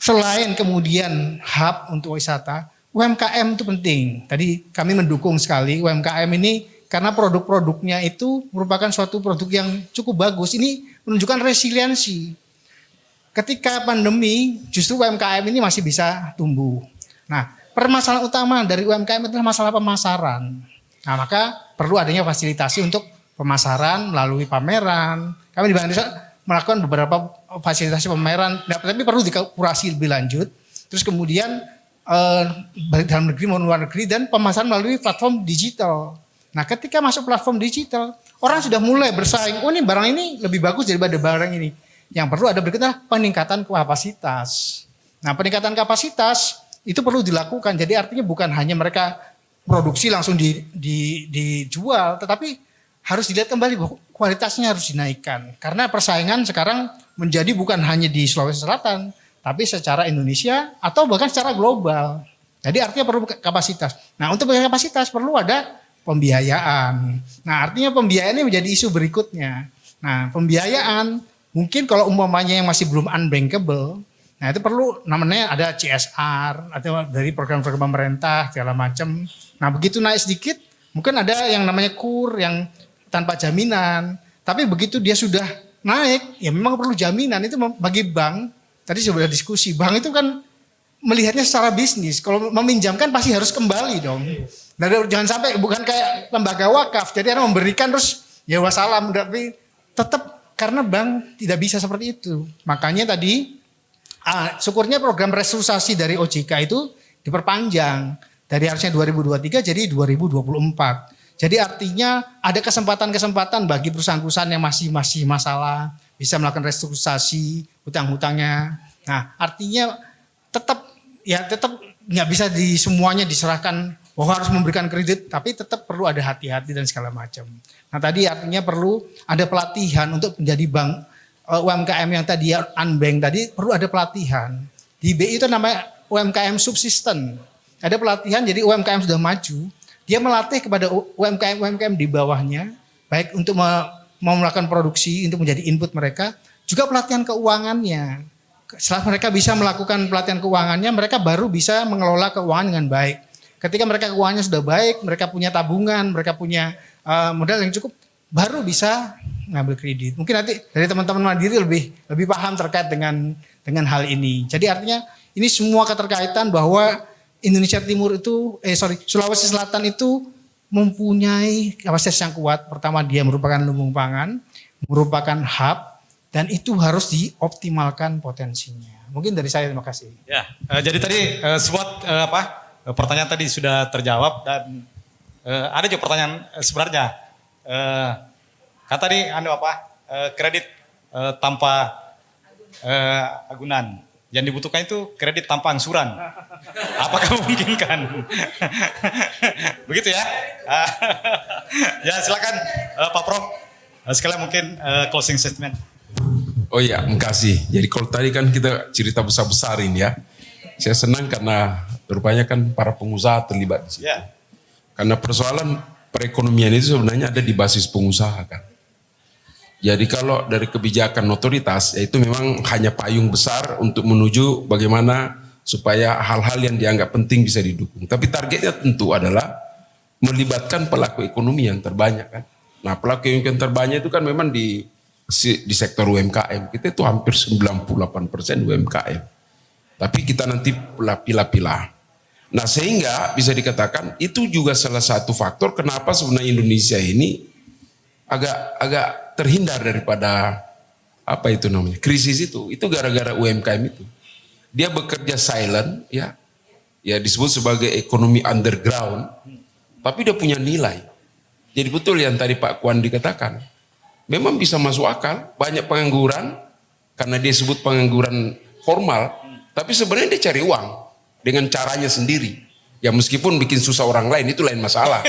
selain kemudian hub untuk wisata, UMKM itu penting. Tadi kami mendukung sekali UMKM ini karena produk-produknya itu merupakan suatu produk yang cukup bagus. Ini menunjukkan resiliensi. Ketika pandemi justru UMKM ini masih bisa tumbuh. Nah permasalahan utama dari UMKM adalah masalah pemasaran. Nah maka perlu adanya fasilitasi untuk pemasaran melalui pameran. Kami di Bank Indonesia melakukan beberapa fasilitasi pameran. Nah, tapi perlu dikurasi lebih lanjut. Terus kemudian baik dalam negeri maupun luar negeri dan pemasaran melalui platform digital. Nah ketika masuk platform digital, orang sudah mulai bersaing, oh ini barang ini lebih bagus daripada barang ini. Yang perlu ada berikutnya peningkatan kapasitas. Nah peningkatan kapasitas itu perlu dilakukan, jadi artinya bukan hanya mereka produksi langsung dijual, tetapi harus dilihat kembali bahwa kualitasnya harus dinaikkan. Karena persaingan sekarang menjadi bukan hanya di Sulawesi Selatan, tapi secara Indonesia atau bahkan secara global. Jadi artinya perlu kapasitas. Nah untuk kapasitas perlu ada pembiayaan. Nah artinya pembiayaan ini menjadi isu berikutnya. Nah pembiayaan mungkin kalau umpamanya yang masih belum unbankable, nah itu perlu namanya ada CSR atau dari program-program pemerintah segala macam. Nah begitu naik sedikit mungkin ada yang namanya KUR yang tanpa jaminan. Tapi begitu dia sudah naik ya memang perlu jaminan itu bagi bank. Tadi sudah diskusi, bank itu kan melihatnya secara bisnis. Kalau meminjamkan pasti harus kembali dong. Dan jangan sampai bukan kayak lembaga wakaf. Jadi orang memberikan terus ya wassalam. Tapi tetap karena bank tidak bisa seperti itu. Makanya tadi syukurnya program restrukturisasi dari OJK itu diperpanjang. Dari harusnya 2023 jadi 2024. Jadi artinya ada kesempatan-kesempatan bagi perusahaan-perusahaan yang masih masalah. Bisa melakukan restrukturisasi hutang-hutangnya. Nah artinya tetap nggak bisa semuanya diserahkan bahwa harus memberikan kredit, tapi tetap perlu ada hati-hati dan segala macam. Nah tadi artinya perlu ada pelatihan untuk menjadi bank UMKM yang tadi unbank tadi perlu ada pelatihan. Di BI itu namanya UMKM subsisten. Ada pelatihan jadi UMKM sudah maju, dia melatih kepada UMKM di bawahnya baik untuk mau melakukan produksi, untuk menjadi input mereka, juga pelatihan keuangannya. Setelah mereka bisa melakukan pelatihan keuangannya, mereka baru bisa mengelola keuangan dengan baik. Ketika mereka keuangannya sudah baik, mereka punya tabungan, mereka punya modal yang cukup, baru bisa ngambil kredit. Mungkin nanti dari teman-teman Mandiri lebih paham terkait dengan hal ini. Jadi artinya ini semua keterkaitan bahwa Indonesia Timur itu, Sulawesi Selatan itu mempunyai kapasitas yang kuat. Pertama, dia merupakan lumbung pangan, merupakan hub, dan itu harus dioptimalkan potensinya. Mungkin dari saya, terima kasih. Ya, jadi tadi semua pertanyaan tadi sudah terjawab, dan ada juga pertanyaan sebenarnya. Kata tadi kredit tanpa agunan. Yang dibutuhkan itu kredit tanpa angsuran. Apakah memungkinkan? Begitu ya? Ya silakan Pak Prof. Sekalian mungkin closing statement. Oh iya, makasih. Jadi kalau tadi kan kita cerita besar-besarin ya. Saya senang karena rupanya kan para pengusaha terlibat di situ. Ya. Karena persoalan perekonomian itu sebenarnya ada di basis pengusaha kan. Jadi kalau dari kebijakan otoritas, itu memang hanya payung besar untuk menuju bagaimana supaya hal-hal yang dianggap penting bisa didukung. Tapi targetnya tentu adalah melibatkan pelaku ekonomi yang terbanyak kan. Nah pelaku ekonomi yang terbanyak itu kan memang di sektor UMKM. Kita itu hampir 98% UMKM. Tapi kita nanti pilah-pilah. Nah sehingga bisa dikatakan itu juga salah satu faktor kenapa sebenarnya Indonesia ini agak terhindar daripada krisis itu gara-gara UMKM itu. Dia bekerja silent ya disebut sebagai ekonomi underground, tapi dia punya nilai. Jadi betul yang tadi Pak Kwan dikatakan, memang bisa masuk akal, banyak pengangguran karena dia sebut pengangguran formal, tapi sebenarnya dia cari uang dengan caranya sendiri. Ya meskipun bikin susah orang lain itu lain masalah.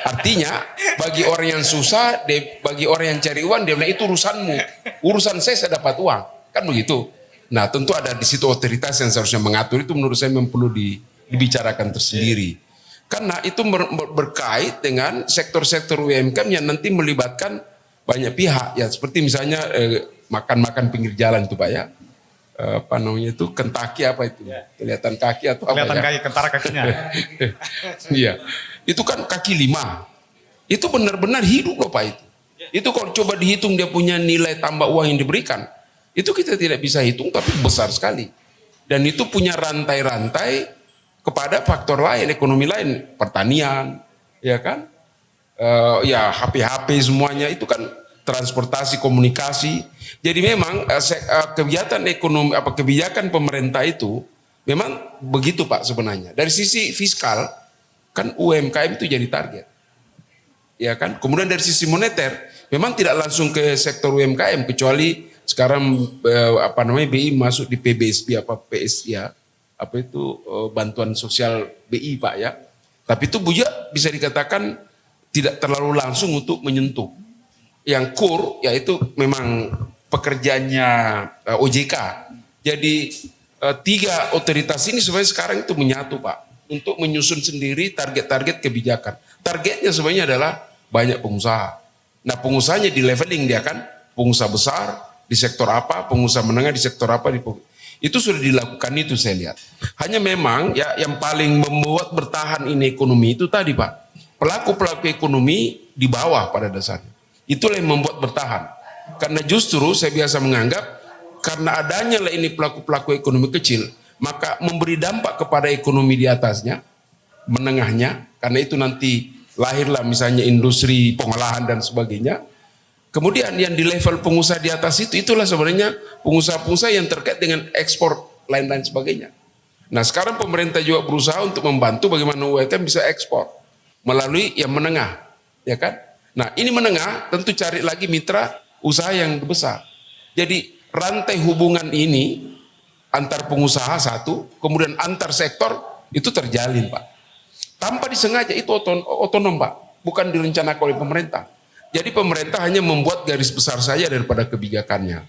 Artinya bagi orang yang susah, bagi orang yang cari uang dia bilang itu urusanmu, urusan saya dapat uang, kan begitu. Nah tentu ada di situ otoritas yang seharusnya mengatur, itu menurut saya memang perlu dibicarakan tersendiri. Karena itu berkait dengan sektor-sektor UMKM yang nanti melibatkan banyak pihak ya, seperti misalnya makan-makan pinggir jalan itu Pak ya. Kentaki apa itu? Kelihatan kaki atau kelihatan apa ya? kaki, kentara kakinya. Iya. Itu kan kaki 5. Itu benar-benar hidup loh Pak itu. Itu kalau coba dihitung dia punya nilai tambah uang yang diberikan. Itu kita tidak bisa hitung tapi besar sekali. Dan itu punya rantai-rantai kepada faktor lain, ekonomi lain, pertanian, ya kan? HP-HP semuanya itu kan transportasi, komunikasi. Jadi memang kegiatan ekonomi kebijakan pemerintah itu memang begitu Pak sebenarnya. Dari sisi fiskal kan UMKM itu jadi target. Ya kan? Kemudian dari sisi moneter memang tidak langsung ke sektor UMKM kecuali sekarang BI masuk di PBSB PSI ya. Bantuan sosial BI Pak ya. Tapi itu bisa dikatakan tidak terlalu langsung untuk menyentuh. Yang core yaitu memang pekerjaannya OJK. Jadi 3 otoritas ini sebenarnya sekarang itu menyatu Pak untuk menyusun sendiri target-target kebijakan. Targetnya sebenarnya adalah banyak pengusaha. Nah pengusahanya di leveling dia kan, pengusaha besar di sektor apa, pengusaha menengah di sektor apa, itu sudah dilakukan itu saya lihat. Hanya memang ya yang paling membuat bertahan ini ekonomi itu tadi Pak, pelaku-pelaku ekonomi di bawah pada dasarnya. Itulah yang membuat bertahan. Karena justru saya biasa menganggap karena adanya lah ini pelaku-pelaku ekonomi kecil, maka memberi dampak kepada ekonomi di atasnya, menengahnya, karena itu nanti lahirlah misalnya industri pengolahan dan sebagainya. Kemudian yang di level pengusaha di atas itulah sebenarnya pengusaha-pengusaha yang terkait dengan ekspor lain-lain sebagainya. Nah sekarang pemerintah juga berusaha untuk membantu bagaimana UMKM bisa ekspor melalui yang menengah, ya kan? Nah ini menengah tentu cari lagi mitra usaha yang besar. Jadi rantai hubungan ini antar pengusaha satu, kemudian antar sektor itu terjalin Pak. Tanpa disengaja itu otonom Pak, bukan direncanakan oleh pemerintah. Jadi pemerintah hanya membuat garis besar saja daripada kebijakannya.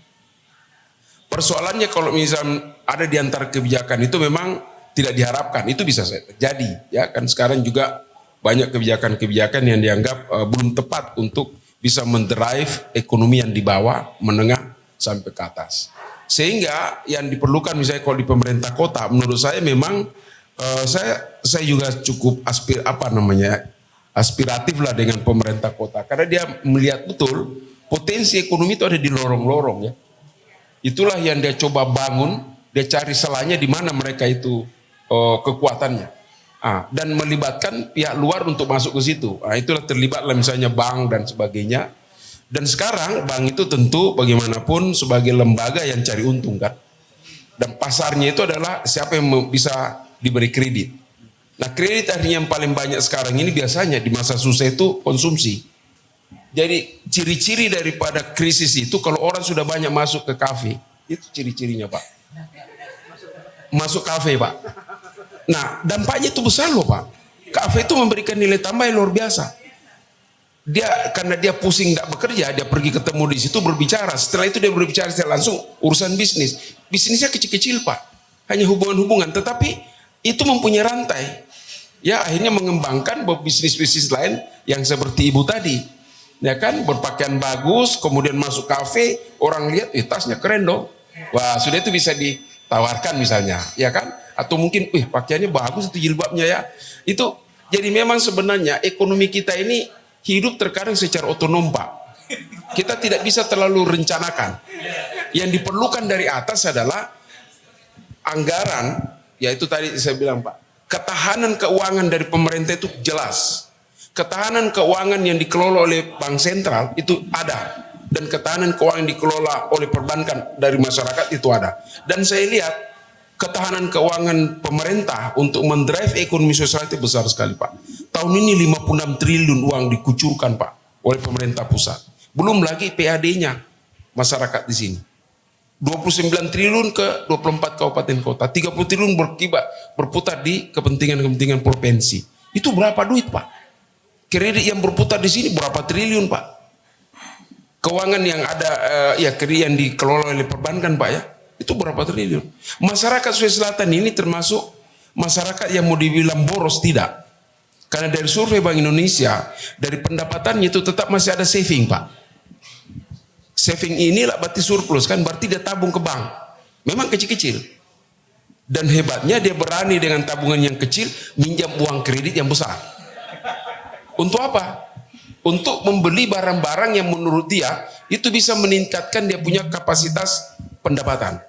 Persoalannya kalau misalnya ada di antara kebijakan itu memang tidak diharapkan, itu bisa terjadi. Ya kan sekarang juga banyak kebijakan-kebijakan yang dianggap belum tepat untuk bisa mendrive ekonomi yang di bawah, menengah sampai ke atas. Sehingga yang diperlukan misalnya kalau di pemerintah kota, menurut saya memang saya juga cukup aspiratif lah dengan pemerintah kota, karena dia melihat betul potensi ekonomi itu ada di lorong-lorong ya. Itulah yang dia coba bangun, dia cari salahnya di mana mereka itu kekuatannya. Dan melibatkan pihak luar untuk masuk ke situ. Itulah terlibatlah misalnya bank dan sebagainya. Dan sekarang bank itu tentu bagaimanapun sebagai lembaga yang cari untung kan. Dan pasarnya itu adalah siapa yang bisa diberi kredit. Nah, kredit artinya yang paling banyak sekarang ini biasanya di masa susah itu konsumsi. Jadi ciri-ciri daripada krisis itu kalau orang sudah banyak masuk ke kafe, itu ciri-cirinya Pak. Masuk kafe Pak. Nah, dampaknya itu besar loh Pak. Kafe itu memberikan nilai tambah yang luar biasa. Karena dia pusing nggak bekerja, dia pergi ketemu di situ berbicara. Setelah itu dia berbicara secara langsung urusan bisnis. Bisnisnya kecil-kecil Pak. Hanya hubungan-hubungan, tetapi itu mempunyai rantai. Ya, akhirnya mengembangkan bisnis-bisnis lain yang seperti ibu tadi. Ya kan, berpakaian bagus, kemudian masuk kafe, orang lihat, tasnya keren dong. Wah, sudah itu bisa ditawarkan misalnya, ya kan? Atau mungkin, pakaiannya bagus itu jilbabnya ya. Itu, jadi memang sebenarnya ekonomi kita ini hidup terkadang secara otonom Pak. Kita tidak bisa terlalu rencanakan. Yang diperlukan dari atas adalah anggaran, yaitu tadi saya bilang Pak, ketahanan keuangan dari pemerintah itu jelas. Ketahanan keuangan yang dikelola oleh bank sentral itu ada, dan ketahanan keuangan yang dikelola oleh perbankan dari masyarakat itu ada. Dan saya lihat ketahanan keuangan pemerintah untuk mendrive ekonomi sosial itu besar sekali Pak. Tahun ini 56 triliun uang dikucurkan Pak oleh pemerintah pusat. Belum lagi PAD-nya masyarakat di sini. 29 triliun ke 24 kabupaten kota, 30 triliun berputar di kepentingan-kepentingan provinsi. Itu berapa duit Pak? Kredit yang berputar di sini berapa triliun Pak? Keuangan yang ada, kredit yang dikelola oleh perbankan Pak ya, itu berapa triliun? Masyarakat Sulawesi Selatan ini termasuk masyarakat yang mau dibilang boros tidak. Karena dari survei Bank Indonesia, dari pendapatannya itu tetap masih ada saving Pak. Saving inilah berarti surplus kan, berarti dia tabung ke bank. Memang kecil-kecil. Dan hebatnya dia berani dengan tabungan yang kecil minjam uang kredit yang besar. Untuk apa? Untuk membeli barang-barang yang menurut dia itu bisa meningkatkan dia punya kapasitas pendapatan.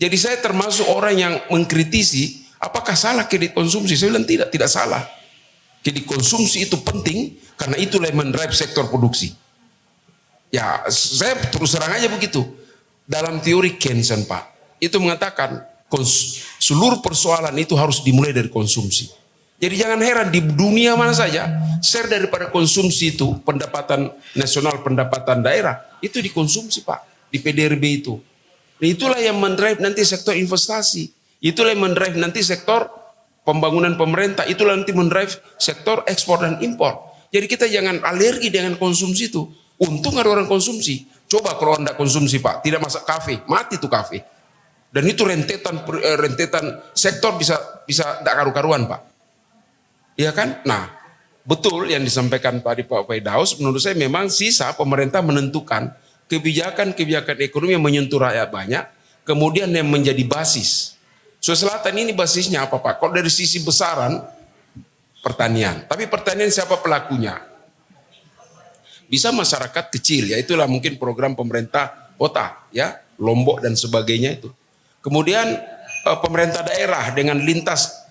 Jadi saya termasuk orang yang mengkritisi apakah salah kredit konsumsi. Saya bilang tidak salah. Kredit konsumsi itu penting karena itulah yang mendrive sektor produksi. Ya, saya terus terang aja begitu. Dalam teori Keynes Pak, itu mengatakan seluruh persoalan itu harus dimulai dari konsumsi. Jadi jangan heran di dunia mana saja share daripada konsumsi itu pendapatan nasional, pendapatan daerah itu dikonsumsi Pak, di PDRB itu. Dan itulah yang mendrive nanti sektor investasi, itulah yang mendrive nanti sektor pembangunan pemerintah, itulah nanti mendrive sektor ekspor dan impor. Jadi kita jangan alergi dengan konsumsi itu. Untung ada orang konsumsi. Coba kalau Anda konsumsi Pak, tidak masak kafe, mati tuh kafe. Dan itu rentetan sektor bisa tidak karu-karuan Pak. Iya kan? Nah, betul yang disampaikan tadi Pak Firdaus, menurut saya memang sisa pemerintah menentukan kebijakan-kebijakan ekonomi yang menyentuh rakyat banyak, kemudian yang menjadi basis. Sulawesi Selatan ini basisnya apa Pak? Kalau dari sisi besaran, pertanian. Tapi pertanian siapa pelakunya? Bisa masyarakat kecil, ya itulah mungkin program pemerintah kota, ya Lombok dan sebagainya itu. Kemudian pemerintah daerah dengan lintas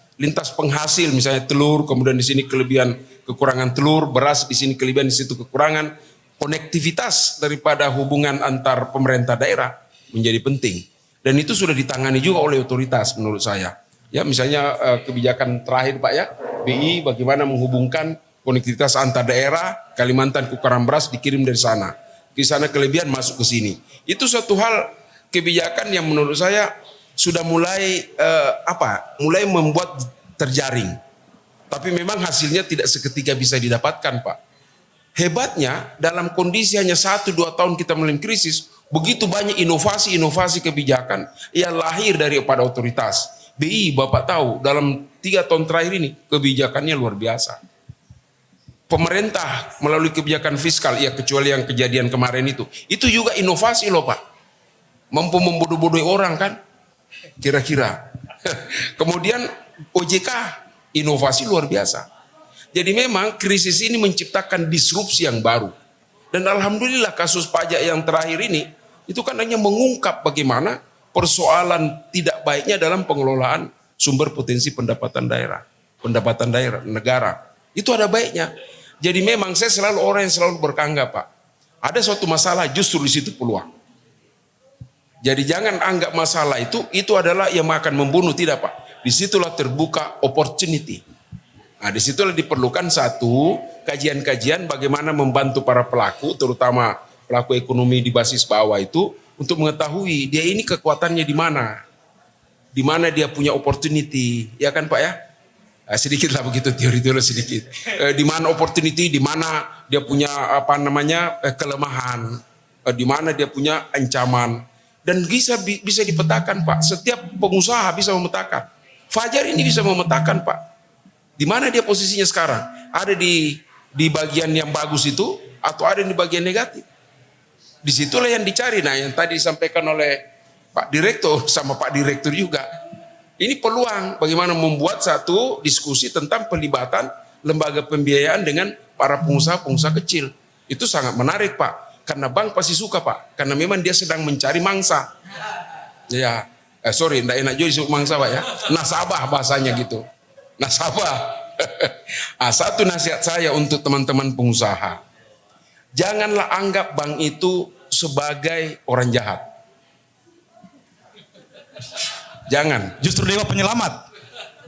penghasil, misalnya telur, kemudian di sini kekurangan telur, beras, di sini kelebihan, di situ kekurangan. Konektivitas daripada hubungan antar pemerintah daerah menjadi penting. Dan itu sudah ditangani juga oleh otoritas menurut saya. Ya, misalnya kebijakan terakhir Pak ya, BI bagaimana menghubungkan konektivitas antar daerah, Kalimantan kekurangan beras dikirim dari sana. Di sana kelebihan masuk ke sini. Itu suatu hal kebijakan yang menurut saya sudah mulai mulai membuat terjaring. Tapi memang hasilnya tidak seketika bisa didapatkan Pak. Hebatnya dalam kondisi hanya 1-2 tahun kita melalui krisis, begitu banyak inovasi-inovasi kebijakan yang lahir daripada otoritas. BI Bapak tahu dalam 3 tahun terakhir ini kebijakannya luar biasa. pemerintah melalui kebijakan fiskal, ya kecuali yang kejadian kemarin itu juga inovasi loh Pak. Mampu membodoh-bodohi orang kan, kira-kira. Kemudian OJK, inovasi luar biasa. Jadi memang krisis ini menciptakan disrupsi yang baru. Dan alhamdulillah kasus pajak yang terakhir ini, itu kan hanya mengungkap bagaimana persoalan tidak baiknya dalam pengelolaan sumber potensi pendapatan daerah negara. Itu ada baiknya. Jadi memang saya selalu orang yang selalu berkanggap Pak. Ada suatu masalah justru di situ peluang. Jadi jangan anggap masalah itu adalah yang akan membunuh, tidak Pak. Disitulah terbuka opportunity. Nah disitulah diperlukan satu kajian-kajian bagaimana membantu para pelaku, terutama pelaku ekonomi di basis bawah itu untuk mengetahui dia ini kekuatannya di mana dia punya opportunity, ya kan Pak ya? Sedikit lah begitu teori-teori sedikit. Di mana opportunity, di mana dia punya kelemahan, di mana dia punya ancaman, dan bisa dipetakan Pak. Setiap pengusaha bisa memetakan. Fajar ini bisa memetakan Pak. Di mana dia posisinya sekarang? Ada di bagian yang bagus itu atau ada di bagian negatif? Disitulah yang dicari. Nah yang tadi disampaikan oleh Pak Direktur sama Pak Direktur juga. Ini peluang bagaimana membuat satu diskusi tentang pelibatan lembaga pembiayaan dengan para pengusaha-pengusaha kecil. Itu sangat menarik Pak. Karena bank pasti suka Pak. Karena memang dia sedang mencari mangsa. Ya, tidak enak juga disebut mangsa Pak ya. Nasabah bahasanya gitu. Nasabah. Satu nasihat saya untuk teman-teman pengusaha. Janganlah anggap bank itu sebagai orang jahat. Jangan. Justru dia penyelamat.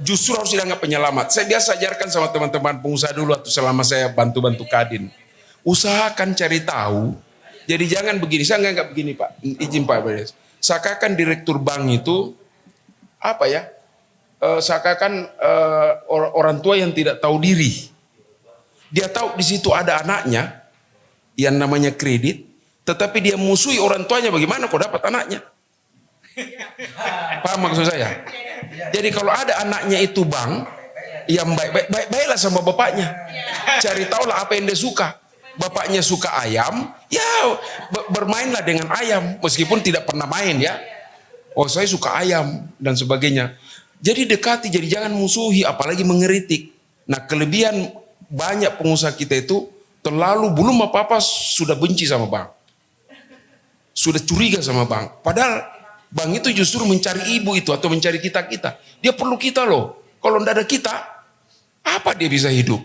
Justru harus dianggap penyelamat. Saya biasa ajarkan sama teman-teman pengusaha dulu atau selama saya bantu-bantu Kadin. Usahakan cari tahu. Jadi jangan begini. Saya enggak begini Pak. Izin Pak. Seakan direktur bank itu apa ya? Seakan orang tua yang tidak tahu diri. Dia tahu di situ ada anaknya yang namanya kredit, tetapi dia musuhi orang tuanya. Bagaimana kau dapat anaknya? Paham maksud saya? Jadi kalau ada anaknya itu bank yang baiklah sama bapaknya. Cari tahulah apa yang dia suka. Bapaknya suka ayam, ya bermainlah dengan ayam meskipun tidak pernah main ya. Oh saya suka ayam dan sebagainya. Jadi dekati, jadi jangan musuhi, apalagi mengeritik. Nah kelebihan banyak pengusaha kita itu terlalu belum apa-apa sudah benci sama bank. Sudah curiga sama bank. Padahal bank itu justru mencari ibu itu atau mencari kita-kita. Dia perlu kita loh. Kalau tidak ada kita, apa dia bisa hidup?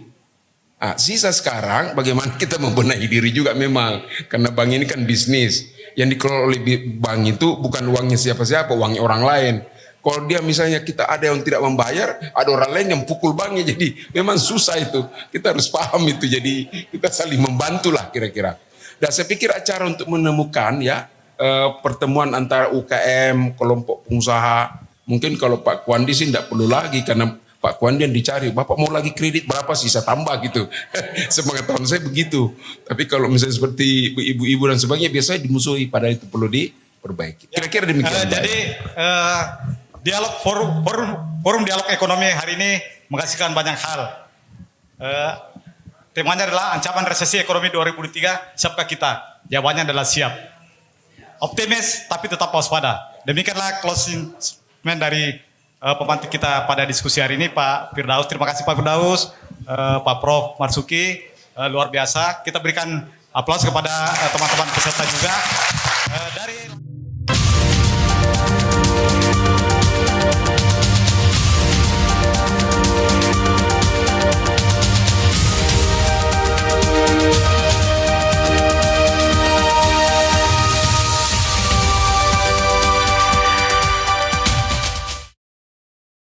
Sisa sekarang bagaimana kita membenahi diri juga memang. Karena bank ini kan bisnis. Yang dikelola oleh bank itu bukan uangnya siapa-siapa, uangnya orang lain. Kalau dia misalnya kita ada yang tidak membayar, ada orang lain yang pukul banknya, jadi memang susah itu. Kita harus paham itu, jadi kita saling membantu lah kira-kira. Dan saya pikir acara untuk menemukan ya pertemuan antara UKM, kelompok pengusaha, mungkin kalau Pak Kuandi sih tidak perlu lagi karena Pak Kuandi yang dicari, Bapak mau lagi kredit berapa sih, saya tambah gitu. Sepengetahuan saya begitu. Tapi kalau misalnya seperti ibu-ibu dan sebagainya, biasanya dimusuhi, padahal itu perlu diperbaiki. Kira-kira demikian. Jadi dialog forum dialog ekonomi hari ini menghasilkan banyak hal. Temanya adalah ancaman resesi ekonomi 2023, siapkah kita? Jawabannya adalah siap. Optimis tapi tetap waspada. Demikianlah closing statement dari pemantik kita pada diskusi hari ini, Pak Firdaus. Terima kasih Pak Firdaus, Pak Prof Marzuki, luar biasa. Kita berikan aplaus kepada teman-teman peserta juga. Dari